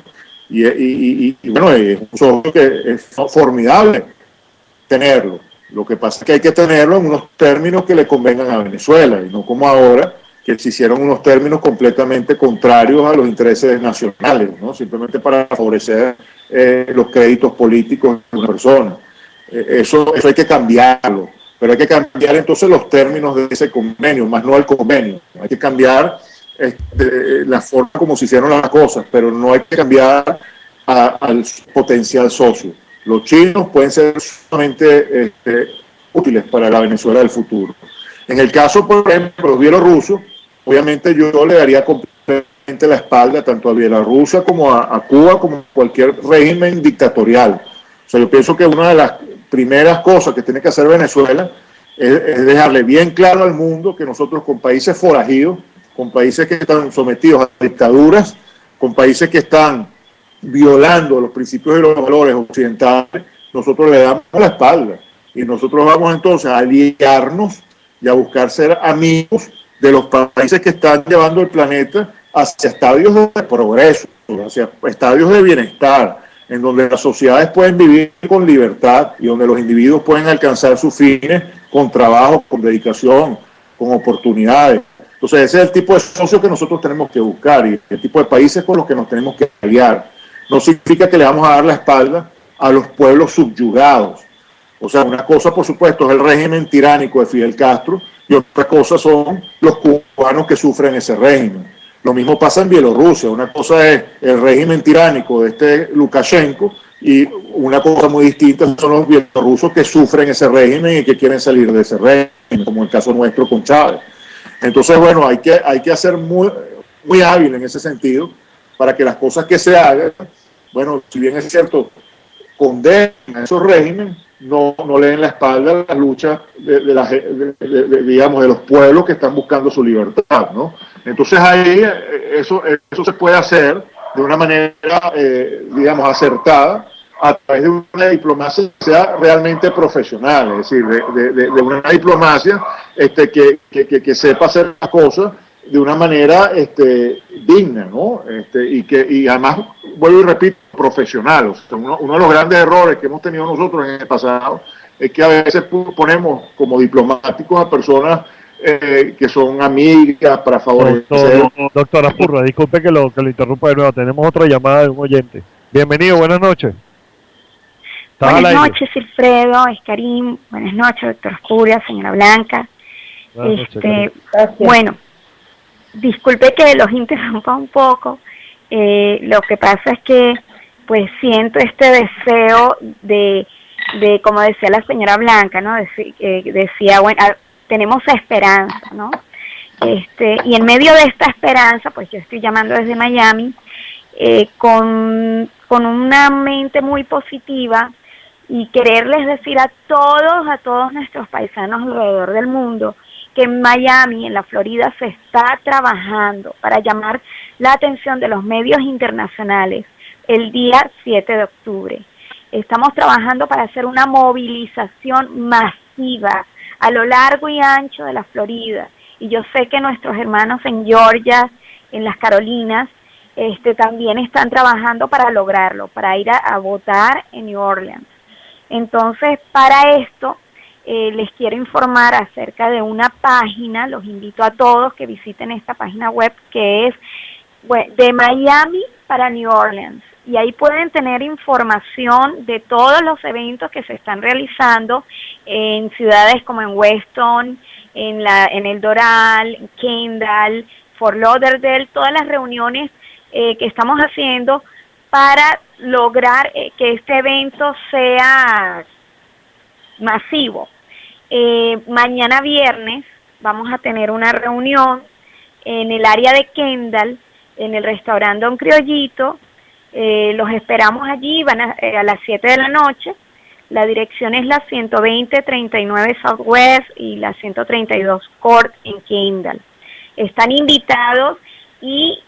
y bueno, es un socio que es formidable tenerlo. Lo que pasa es que hay que tenerlo en unos términos que le convengan a Venezuela y no como ahora, que se hicieron unos términos completamente contrarios a los intereses nacionales, ¿no? Simplemente para favorecer los créditos políticos de una persona. Eso hay que cambiarlo, pero hay que cambiar entonces los términos de ese convenio, más no el convenio. Hay que cambiar la forma como se hicieron las cosas, pero no hay que cambiar al potencial socio. Los chinos pueden ser sumamente útiles para la Venezuela del futuro. En el caso, por ejemplo, de los bielorrusos, obviamente yo le daría completamente la espalda tanto a Bielorrusia como a Cuba, como a cualquier régimen dictatorial. O sea, yo pienso que una de las primeras cosas que tiene que hacer Venezuela es dejarle bien claro al mundo que nosotros con países forajidos, con países que están sometidos a dictaduras, con países que están violando los principios y los valores occidentales, nosotros le damos la espalda y nosotros vamos entonces a aliarnos y a buscar ser amigos de los países que están llevando el planeta hacia estadios de progreso, hacia estadios de bienestar, en donde las sociedades pueden vivir con libertad y donde los individuos pueden alcanzar sus fines con trabajo, con dedicación, con oportunidades. Entonces ese es el tipo de socios que nosotros tenemos que buscar y el tipo de países con los que nos tenemos que aliar. No significa que le vamos a dar la espalda a los pueblos subyugados. O sea, una cosa, por supuesto, es el régimen tiránico de Fidel Castro y otra cosa son los cubanos que sufren ese régimen. Lo mismo pasa en Bielorrusia. Una cosa es el régimen tiránico de Lukashenko y una cosa muy distinta son los bielorrusos que sufren ese régimen y que quieren salir de ese régimen, como el caso nuestro con Chávez. Entonces, bueno, hay que ser muy hábil en ese sentido para que las cosas que se hagan, bueno, si bien es cierto, condenen a esos regímenes, no le den la espalda a las luchas digamos, de los pueblos que están buscando su libertad, ¿no? Entonces ahí eso se puede hacer de una manera, digamos, acertada, a través de una diplomacia que sea realmente profesional, es decir, de una diplomacia que sepa hacer las cosas de una manera digna, ¿no? Y además, vuelvo y repito, profesional. O sea, uno de los grandes errores que hemos tenido nosotros en el pasado es que a veces ponemos como diplomáticos a personas que son amigas para favorecer. Doctora Purra, disculpe que lo interrumpa de nuevo. Tenemos otra llamada de un oyente. Bienvenido, buenas noches. Buenas noches, Wilfredo, es Karim. Buenas noches, doctor Julia, señora Blanca. Bueno, disculpe que los interrumpa un poco. Lo que pasa es que pues siento este deseo de como decía la señora Blanca, ¿no? Decía, bueno, tenemos esperanza, ¿no? Y en medio de esta esperanza, pues yo estoy llamando desde Miami con una mente muy positiva y quererles decir a todos nuestros paisanos alrededor del mundo que en Miami, en la Florida, se está trabajando para llamar la atención de los medios internacionales el día 7 de octubre. Estamos trabajando para hacer una movilización masiva a lo largo y ancho de la Florida. Y yo sé que nuestros hermanos en Georgia en las Carolinas, también están trabajando para lograrlo, para ir a votar en New Orleans. Entonces, para esto, les quiero informar acerca de una página, los invito a todos que visiten esta página web que es de Miami para New Orleans, y ahí pueden tener información de todos los eventos que se están realizando en ciudades como en Weston, en El Doral, en Kendall, Fort Lauderdale, todas las reuniones que estamos haciendo para lograr que este evento sea masivo. Mañana viernes vamos a tener una reunión en el área de Kendall, en el restaurante Don Criollito. Los esperamos allí, van a las 7 de la noche. La dirección es la 120-39 Southwest y la 132 Court en Kendall. Están invitados y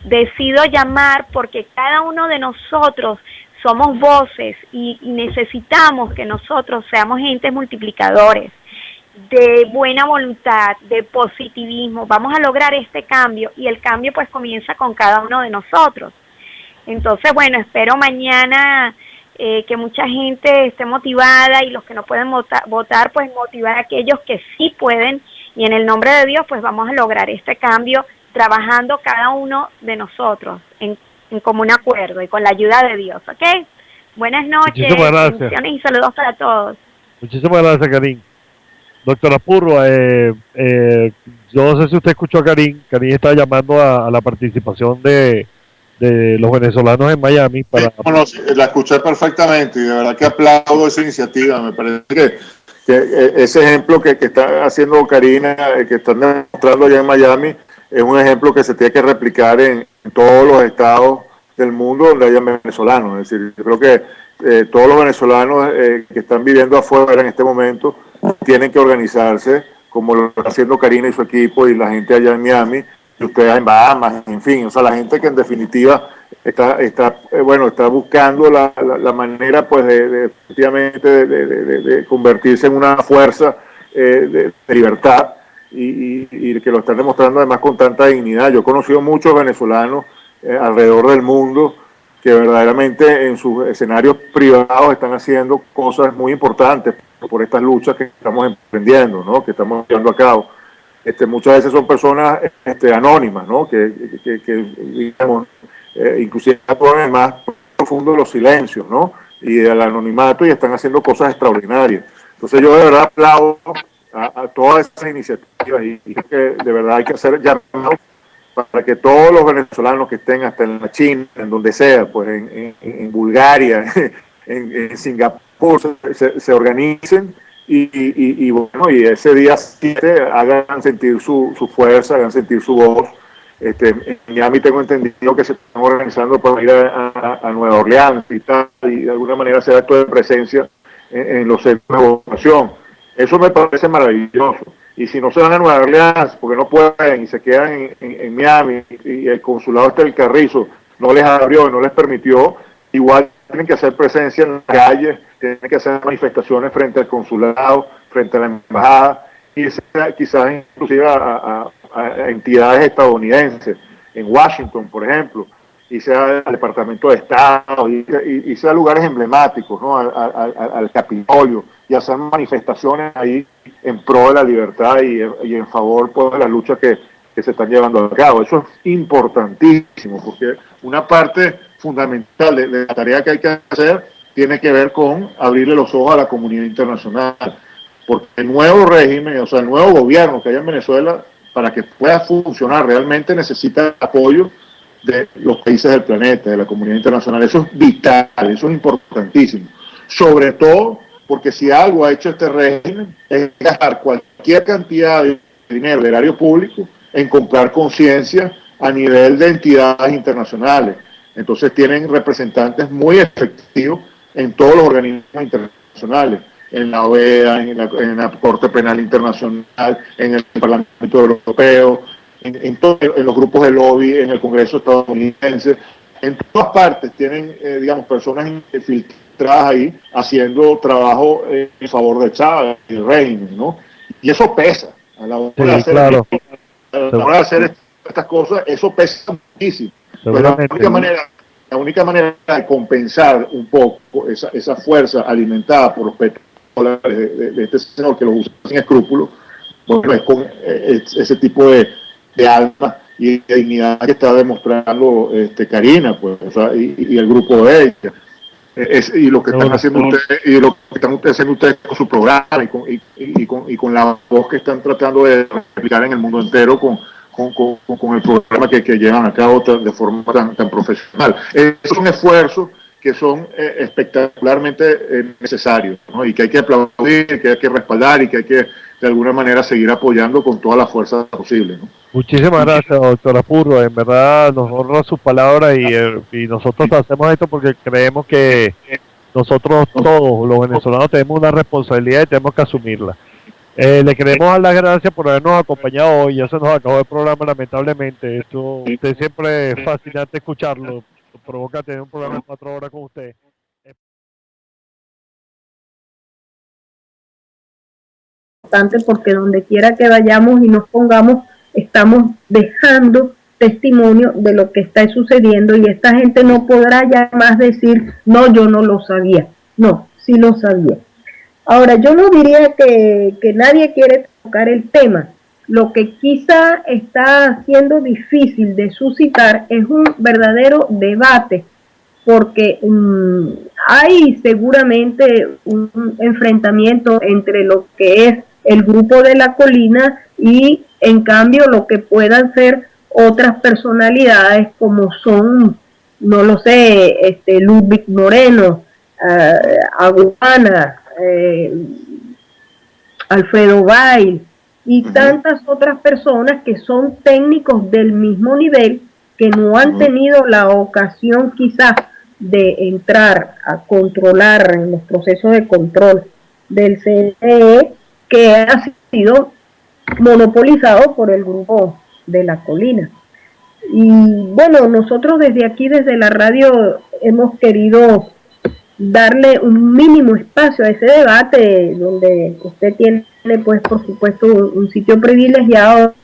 decido llamar porque cada uno de nosotros somos voces y necesitamos que nosotros seamos entes multiplicadores de buena voluntad, de positivismo. Vamos a lograr este cambio y el cambio pues comienza con cada uno de nosotros. Entonces, bueno, espero mañana que mucha gente esté motivada y los que no pueden votar, pues motivar a aquellos que sí pueden, y en el nombre de Dios pues vamos a lograr este cambio trabajando cada uno de nosotros en común acuerdo y con la ayuda de Dios, ¿ok? Buenas noches, bendiciones y saludos para todos. Muchísimas gracias, Karin. Doctora Purva, yo no sé si usted escuchó a Karin. Karin está llamando a la participación de los venezolanos en Miami. La escuché perfectamente y de verdad que aplaudo esa iniciativa. Me parece que ese ejemplo que está haciendo Karina, que están demostrando allá en Miami, es un ejemplo que se tiene que replicar en todos los estados del mundo donde haya venezolanos. Es decir, yo creo que todos los venezolanos que están viviendo afuera en este momento tienen que organizarse como lo está haciendo Karina y su equipo y la gente allá en Miami, y ustedes en Bahamas, en fin, o sea, la gente que en definitiva está buscando la manera pues efectivamente de convertirse en una fuerza de libertad y que lo están demostrando además con tanta dignidad. Yo he conocido muchos venezolanos alrededor del mundo que verdaderamente en sus escenarios privados están haciendo cosas muy importantes por estas luchas que estamos emprendiendo, ¿no? Que estamos llevando a cabo. Muchas veces son personas anónimas, ¿no? Que digamos, inclusive ponen más profundo los silencios, ¿no? Y el anonimato, y están haciendo cosas extraordinarias. Entonces yo de verdad aplaudo a todas esas iniciativas y que de verdad hay que hacer llamados para que todos los venezolanos que estén hasta en la China, en donde sea, pues en Bulgaria, en Singapur, se organicen y bueno, y ese día 7 hagan sentir su fuerza, hagan sentir su voz. En Miami tengo entendido que se están organizando para ir a Nueva Orleans y tal, y de alguna manera hacer acto de presencia en los centros de votación. Eso me parece maravilloso. Y si no se van a Nueva Orleans porque no pueden y se quedan en Miami y el consulado del Carrizo no les abrió y no les permitió, igual tienen que hacer presencia en las calles, tienen que hacer manifestaciones frente al consulado, frente a la embajada, y quizás inclusive a entidades estadounidenses, en Washington, por ejemplo, y sea al Departamento de Estado, y sea lugares emblemáticos, ¿no? al Capitolio, y hacer manifestaciones ahí en pro de la libertad y en favor pues, de las luchas que se están llevando a cabo. Eso es importantísimo, porque una parte fundamental de la tarea que hay que hacer tiene que ver con abrirle los ojos a la comunidad internacional, porque el nuevo régimen, o sea, el nuevo gobierno que hay en Venezuela, para que pueda funcionar realmente necesita el apoyo de los países del planeta, de la comunidad internacional. Eso es vital, eso es importantísimo. Sobre todo porque si algo ha hecho este régimen es gastar cualquier cantidad de dinero del erario público en comprar conciencia a nivel de entidades internacionales. Entonces tienen representantes muy efectivos en todos los organismos internacionales, en la OEA, en la Corte Penal Internacional, en el Parlamento Europeo, en los grupos de lobby, en el Congreso estadounidense. En todas partes tienen, personas infiltradas ahí haciendo trabajo en favor de Chávez y el régimen, ¿no? Y eso pesa a la hora de hacer, claro. a la hora de hacer estas cosas, eso pesa muchísimo. Pues la única manera de compensar un poco esa fuerza alimentada por los petrodólares de este señor que los usa sin escrúpulos, bueno, es con ese tipo de alma y de dignidad que está demostrando Karina, pues, o sea, y el grupo de ella. Y lo que están haciendo ustedes, y lo que están haciendo ustedes con su programa y con la voz que están tratando de replicar en el mundo entero con el programa que llevan a cabo de forma tan profesional. Esos son esfuerzos que son espectacularmente necesarios, ¿no? Y que hay que aplaudir, que hay que respaldar y que hay que de alguna manera seguir apoyando con toda la fuerza posible, ¿no? Muchísimas gracias, doctora Purro. En verdad nos honra sus palabras y nosotros hacemos esto porque creemos que nosotros todos los venezolanos tenemos una responsabilidad y tenemos que asumirla. Le queremos dar las gracias por habernos acompañado hoy. Ya se nos acabó el programa, lamentablemente. Esto usted siempre es fascinante escucharlo. Provoca tener un programa de 4 horas con usted. Porque donde quiera que vayamos y nos pongamos, estamos dejando testimonio de lo que está sucediendo, y esta gente no podrá ya más decir, no, yo no lo sabía. No, sí lo sabía. Ahora, yo no diría que nadie quiere tocar el tema. Lo que quizá está siendo difícil de suscitar es un verdadero debate, porque hay seguramente un enfrentamiento entre lo que es el grupo de la colina y en cambio lo que puedan ser otras personalidades como son, no lo sé, Ludwig Moreno, Aguana, Alfredo Bail y tantas otras personas que son técnicos del mismo nivel, que no han tenido la ocasión quizás de entrar a controlar en los procesos de control del CNE, que ha sido monopolizado por el grupo de la colina. Y bueno, nosotros desde aquí, desde la radio, hemos querido darle un mínimo espacio a ese debate, donde usted tiene, pues, por supuesto, un sitio privilegiado.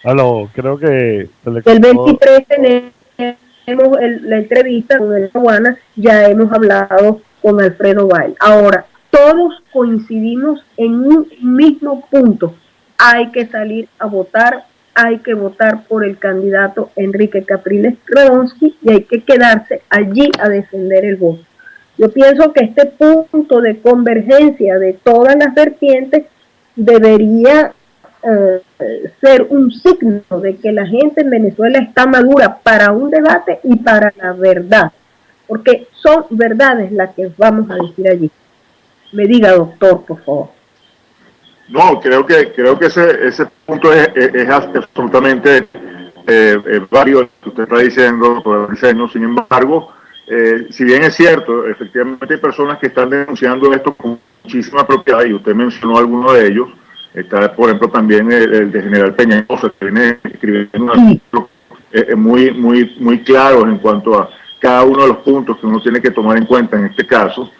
Aló, creo que el 23 tenemos la entrevista con el Aguana, ya hemos hablado con Alfredo Bail. Ahora, todos coincidimos en un mismo punto: hay que salir a votar, hay que votar por el candidato Enrique Capriles Radonsky y hay que quedarse allí a defender el voto. Yo pienso que este punto de convergencia de todas las vertientes debería ser un signo de que la gente en Venezuela está madura para un debate y para la verdad, porque son verdades las que vamos a decir allí. Me diga, doctor, por favor. No, creo que ese punto es absolutamente válido, que usted está diciendo, por diseño. Sin embargo, si bien es cierto, efectivamente hay personas que están denunciando esto con muchísima propiedad, y usted mencionó alguno de ellos. Está, por ejemplo, también el de General Peñalosa, que viene escribiendo artículos muy claros en cuanto a cada uno de los puntos que uno tiene que tomar en cuenta en este caso.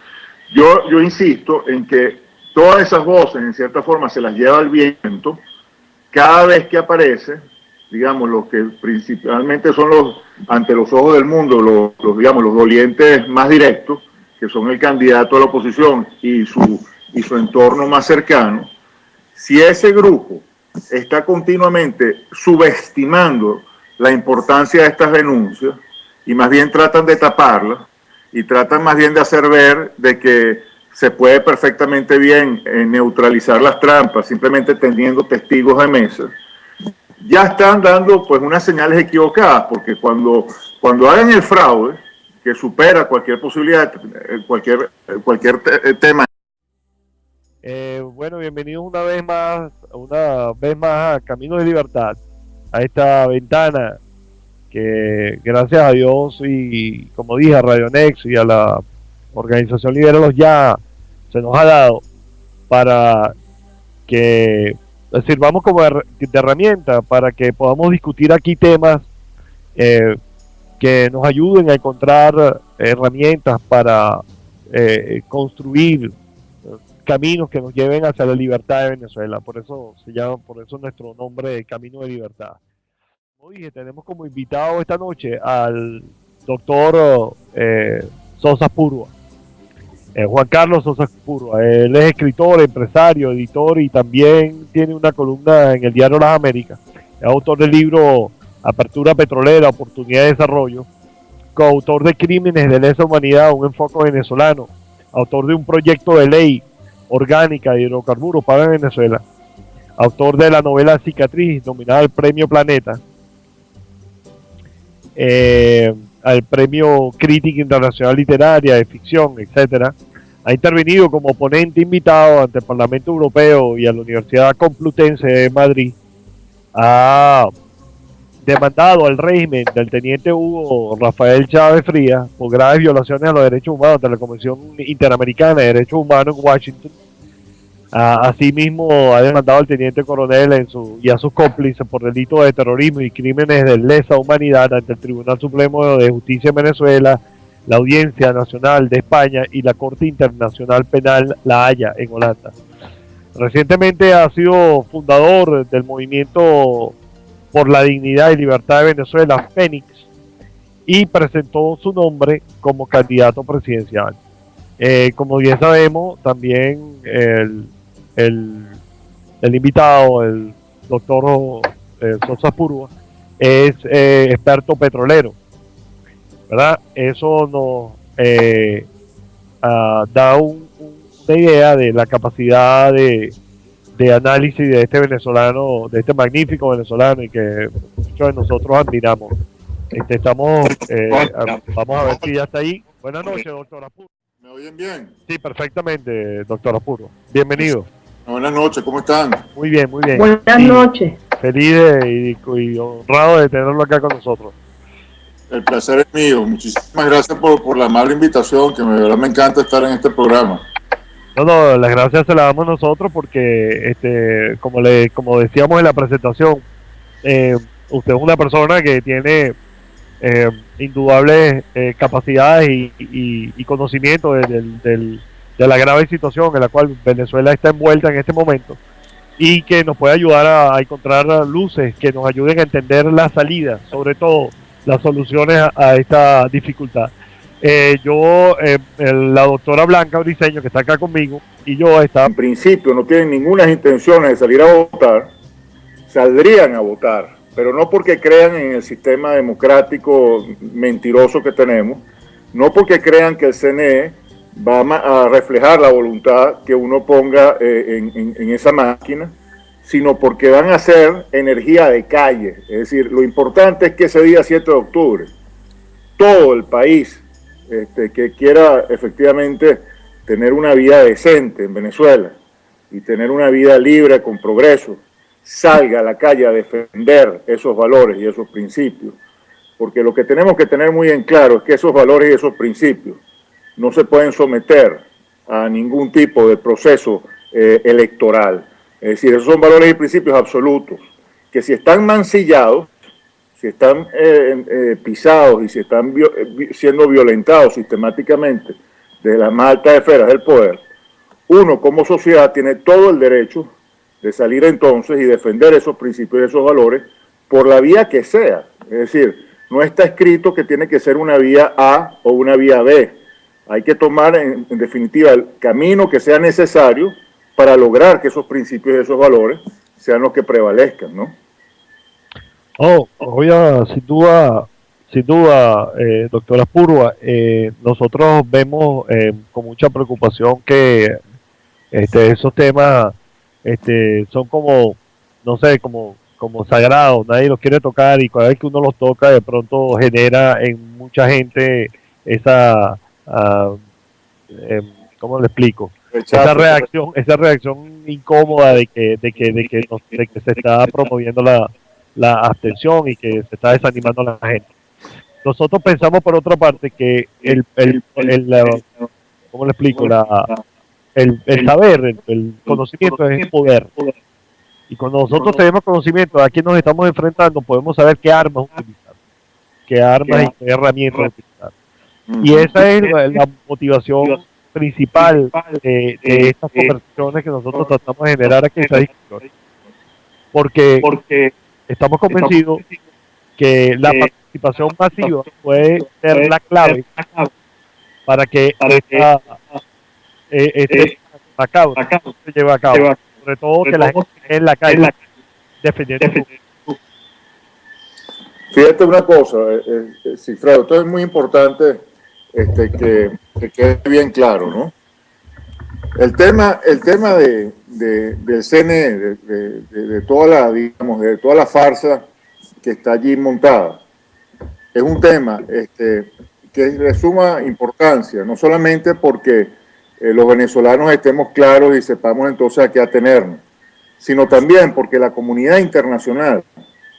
Yo insisto en que todas esas voces, en cierta forma, se las lleva el viento cada vez que aparece, digamos, los que principalmente son ante los ojos del mundo, digamos, los dolientes más directos, que son el candidato a la oposición y su entorno más cercano. Si ese grupo está continuamente subestimando la importancia de estas denuncias y más bien tratan de taparlas y tratan más bien de hacer ver de que se puede perfectamente bien neutralizar las trampas simplemente teniendo testigos de mesa, ya están dando pues unas señales equivocadas, porque cuando hagan el fraude que supera cualquier posibilidad, cualquier tema. Bueno, bienvenidos una vez más a Caminos de Libertad, a esta ventana que gracias a Dios y como dije a Radio Nexo y a la organización Libéralos Ya se nos ha dado para que sirvamos como de herramienta para que podamos discutir aquí temas que nos ayuden a encontrar herramientas para construir caminos que nos lleven hacia la libertad de Venezuela. Por eso se llama, por eso nuestro nombre, Camino de Libertad. Como dije, tenemos como invitado esta noche al doctor Sosa Purua. Juan Carlos Sosa Purua. Él es escritor, empresario, editor y también tiene una columna en el diario Las Américas. Es autor del libro Apertura Petrolera, Oportunidad de Desarrollo, coautor de Crímenes de Lesa Humanidad, un enfoque venezolano, autor de un proyecto de ley orgánica de hidrocarburos para Venezuela, autor de la novela Cicatriz, nominada al Premio Planeta, al Premio Crítica Internacional Literaria de Ficción, etcétera. Ha intervenido como ponente invitado ante el Parlamento Europeo y a la Universidad Complutense de Madrid. Ha demandado al régimen del teniente Hugo Rafael Chávez Frías por graves violaciones a los derechos humanos ante la Comisión Interamericana de Derechos Humanos en Washington. Asimismo, ha demandado al teniente coronel y a sus cómplices por delitos de terrorismo y crímenes de lesa humanidad ante el Tribunal Supremo de Justicia de Venezuela, la Audiencia Nacional de España y la Corte Internacional Penal La Haya en Holanda. Recientemente ha sido fundador del movimiento por la dignidad y libertad de Venezuela, Fénix, y presentó su nombre como candidato presidencial. Como bien sabemos, también el invitado, el doctor Sosa Purua, es experto petrolero, ¿verdad? Eso nos da una idea de la capacidad de análisis de este venezolano, de este magnífico venezolano, y que muchos de nosotros admiramos. Vamos a ver si ya está ahí. Buenas noches, doctor Apuro. ¿Me oyen bien? Sí, perfectamente, doctor Apuro. Bienvenido. Buenas noches, ¿cómo están? Muy bien, muy bien. Buenas noches. Feliz y honrado de tenerlo acá con nosotros. El placer es mío. Muchísimas gracias por la amable invitación, que de verdad me encanta estar en este programa. No, las gracias se las damos nosotros porque, como decíamos en la presentación, usted es una persona que tiene indudables capacidades y conocimiento de la grave situación en la cual Venezuela está envuelta en este momento, y que nos puede ayudar a encontrar luces que nos ayuden a entender las salidas, sobre todo las soluciones a esta dificultad. La doctora Blanca Briceño, que está acá conmigo, y yo en principio no tienen ninguna intenciones de salir a votar, saldrían a votar, pero no porque crean en el sistema democrático mentiroso que tenemos, no porque crean que el CNE va a reflejar la voluntad que uno ponga en esa máquina, sino porque van a ser energía de calle. Es decir, lo importante es que ese día 7 de octubre, todo el país que quiera efectivamente tener una vida decente en Venezuela y tener una vida libre con progreso, salga a la calle a defender esos valores y esos principios. Porque lo que tenemos que tener muy en claro es que esos valores y esos principios no se pueden someter a ningún tipo de proceso electoral. Es decir, esos son valores y principios absolutos, que si están mancillados, si están pisados y si están siendo violentados sistemáticamente desde las más altas esferas del poder, uno como sociedad tiene todo el derecho de salir entonces y defender esos principios y esos valores por la vía que sea. Es decir, no está escrito que tiene que ser una vía A o una vía B. Hay que tomar en definitiva el camino que sea necesario para lograr que esos principios y esos valores sean los que prevalezcan, ¿no? Sin duda, doctora Purua, nosotros vemos con mucha preocupación que esos temas son como, no sé, como sagrados, nadie los quiere tocar, y cada vez que uno los toca de pronto genera en mucha gente esa, ¿cómo le explico? Esa reacción incómoda de que se está promoviendo la abstención y que se está desanimando a la gente. Nosotros pensamos, por otra parte, que ¿cómo le explico? El saber, el conocimiento es poder. Y cuando nosotros tenemos conocimiento de a quién nos estamos enfrentando, podemos saber qué armas utilizar, qué armas y qué herramientas utilizar. Y esa es la motivación principal de estas conversaciones que nosotros tratamos de generar aquí en esta discusión, porque estamos convencidos que la participación masiva puede ser la clave para que este macabro se lleve a cabo, sobre todo que la gente esté en la calle defendiendo su... Fíjate una cosa, Cifrado, esto es muy importante que quede bien claro, ¿no? El tema del CNE, de toda la, digamos, de toda la farsa que está allí montada, es un tema que es de suma importancia, no solamente porque los venezolanos estemos claros y sepamos entonces a qué atenernos, sino también porque la comunidad internacional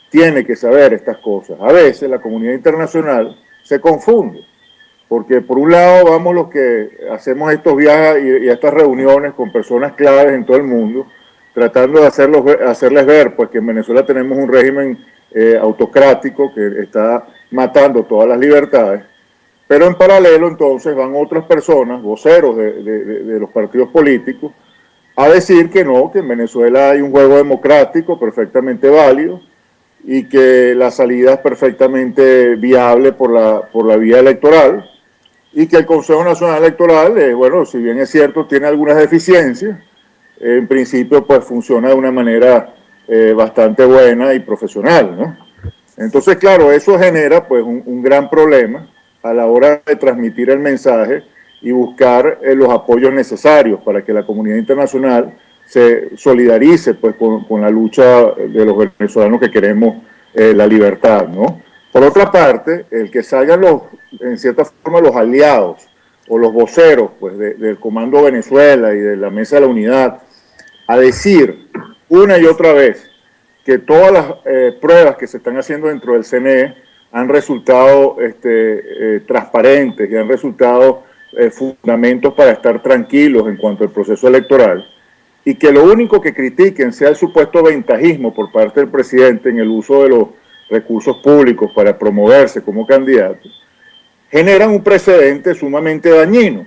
tiene que saber estas cosas. A veces la comunidad internacional se confunde, porque por un lado vamos los que hacemos estos viajes y estas reuniones con personas claves en todo el mundo, tratando de hacerles ver pues, que en Venezuela tenemos un régimen autocrático que está matando todas las libertades, pero en paralelo entonces van otras personas, voceros de los partidos políticos, a decir que no, que en Venezuela hay un juego democrático perfectamente válido y que la salida es perfectamente viable por la vía electoral y que el Consejo Nacional Electoral, bueno, si bien es cierto, tiene algunas deficiencias, en principio pues funciona de una manera bastante buena y profesional, ¿no? Entonces, claro, eso genera pues un gran problema a la hora de transmitir el mensaje y buscar los apoyos necesarios para que la comunidad internacional se solidarice pues, con la lucha de los venezolanos que queremos la libertad, ¿no? Por otra parte, el que salgan en cierta forma los aliados o los voceros pues, del Comando Venezuela y de la Mesa de la Unidad a decir una y otra vez que todas las pruebas que se están haciendo dentro del CNE han resultado transparentes y han resultado fundamentos para estar tranquilos en cuanto al proceso electoral, y que lo único que critiquen sea el supuesto ventajismo por parte del presidente en el uso de los recursos públicos para promoverse como candidato, generan un precedente sumamente dañino,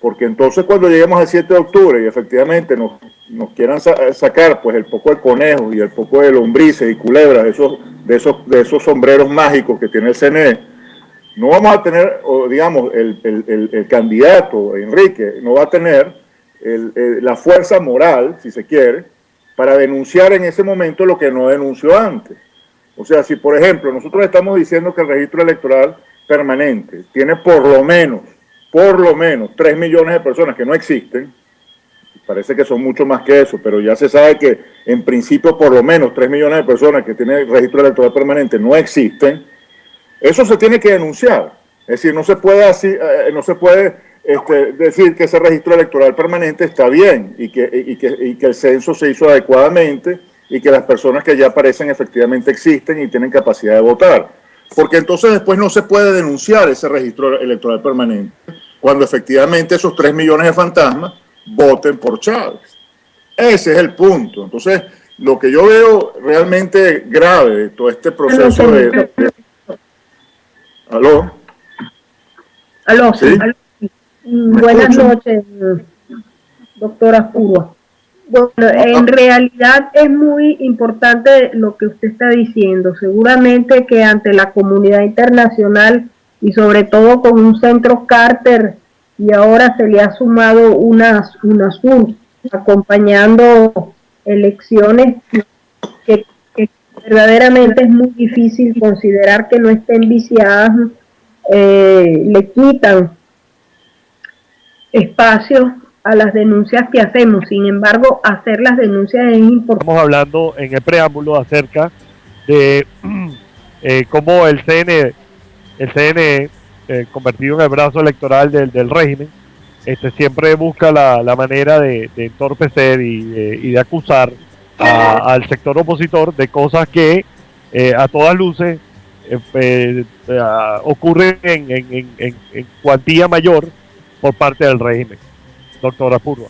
porque entonces cuando lleguemos al 7 de octubre y efectivamente nos quieran sacar pues el poco de conejos y el poco de lombrices y culebras de esos sombreros mágicos que tiene el CNE, no vamos a tener, o digamos, el candidato, Enrique, no va a tener la fuerza moral, si se quiere, para denunciar en ese momento lo que no denunció antes. O sea, si por ejemplo nosotros estamos diciendo que el registro electoral permanente tiene por lo menos 3 millones de personas que no existen, parece que son mucho más que eso, pero ya se sabe que en principio por lo menos 3 millones de personas que tienen el registro electoral permanente no existen, eso se tiene que denunciar. Es decir, no se puede decir que ese registro electoral permanente está bien y que el censo se hizo adecuadamente y que las personas que ya aparecen efectivamente existen y tienen capacidad de votar. Porque entonces después no se puede denunciar ese registro electoral permanente cuando efectivamente esos 3 millones de fantasmas voten por Chávez. Ese es el punto. Entonces, lo que yo veo realmente grave de todo este proceso ¿Aló? Aló, ¿Sí? aló. Buenas noches, doctora Curua. Bueno, en realidad es muy importante lo que usted está diciendo. Seguramente que ante la comunidad internacional y sobre todo con un centro Carter, y ahora se le ha sumado UNASUR acompañando elecciones que verdaderamente es muy difícil considerar que no estén viciadas, le quitan espacio a las denuncias que hacemos. Sin embargo, hacer las denuncias es importante. Estamos hablando en el preámbulo acerca de cómo el CNE convertido en el brazo electoral del régimen, siempre busca la manera de entorpecer y de acusar al sector opositor de cosas que a todas luces ocurren en cuantía mayor por parte del régimen. Doctora Purva.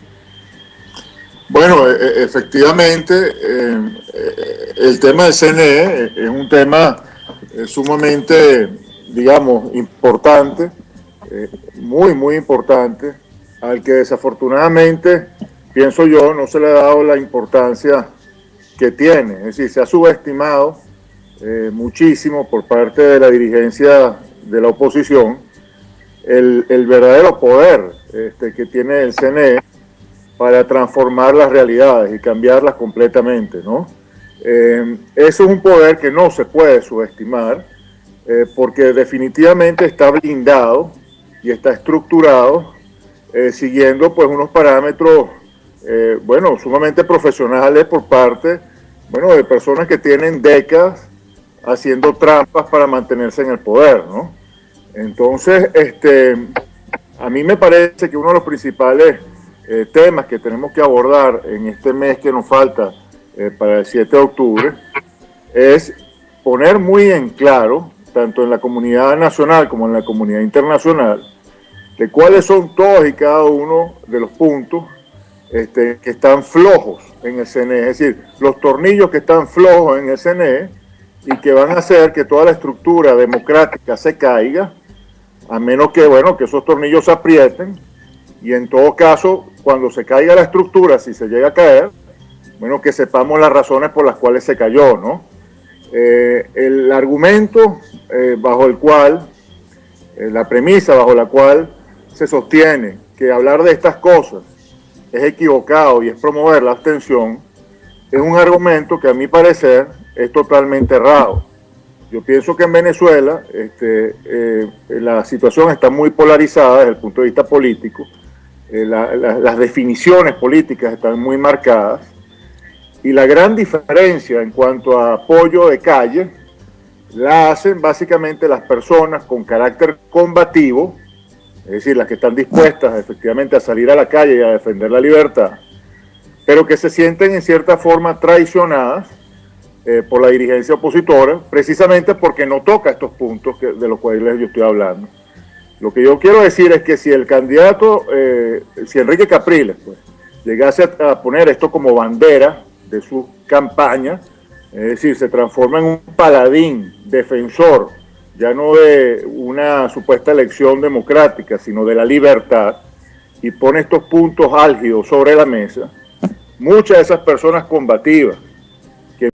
Bueno, efectivamente, el tema del CNE es un tema sumamente, digamos, importante, muy importante, al que desafortunadamente, pienso yo, no se le ha dado la importancia que tiene. Es decir, se ha subestimado muchísimo por parte de la dirigencia de la oposición el verdadero poder que tiene el CNE para transformar las realidades y cambiarlas completamente, ¿no? Eso es un poder que no se puede subestimar, porque definitivamente está blindado y está estructurado siguiendo pues unos parámetros bueno, sumamente profesionales por parte, bueno, de personas que tienen décadas haciendo trampas para mantenerse en el poder, ¿no? Entonces, a mí me parece que uno de los principales temas que tenemos que abordar en este mes que nos falta para el 7 de octubre es poner muy en claro, tanto en la comunidad nacional como en la comunidad internacional, de cuáles son todos y cada uno de los puntos que están flojos en el CNE, es decir, los tornillos que están flojos en el CNE y que van a hacer que toda la estructura democrática se caiga, a menos que, bueno, que esos tornillos se aprieten, y en todo caso, cuando se caiga la estructura, si se llega a caer, bueno, que sepamos las razones por las cuales se cayó, ¿no? El argumento bajo el cual, la premisa bajo la cual se sostiene que hablar de estas cosas es equivocado y es promover la abstención, es un argumento que a mi parecer es totalmente errado. Yo pienso que en Venezuela la situación está muy polarizada desde el punto de vista político, las definiciones políticas están muy marcadas, y la gran diferencia en cuanto a apoyo de calle la hacen básicamente las personas con carácter combativo, es decir, las que están dispuestas efectivamente a salir a la calle y a defender la libertad, pero que se sienten en cierta forma traicionadas por la dirigencia opositora, precisamente porque no toca estos puntos de los cuales yo estoy hablando. Lo que yo quiero decir es que si el candidato, si Enrique Capriles, pues, llegase a poner esto como bandera de su campaña, es decir, se transforma en un paladín, defensor, ya no de una supuesta elección democrática, sino de la libertad, y pone estos puntos álgidos sobre la mesa, muchas de esas personas combativas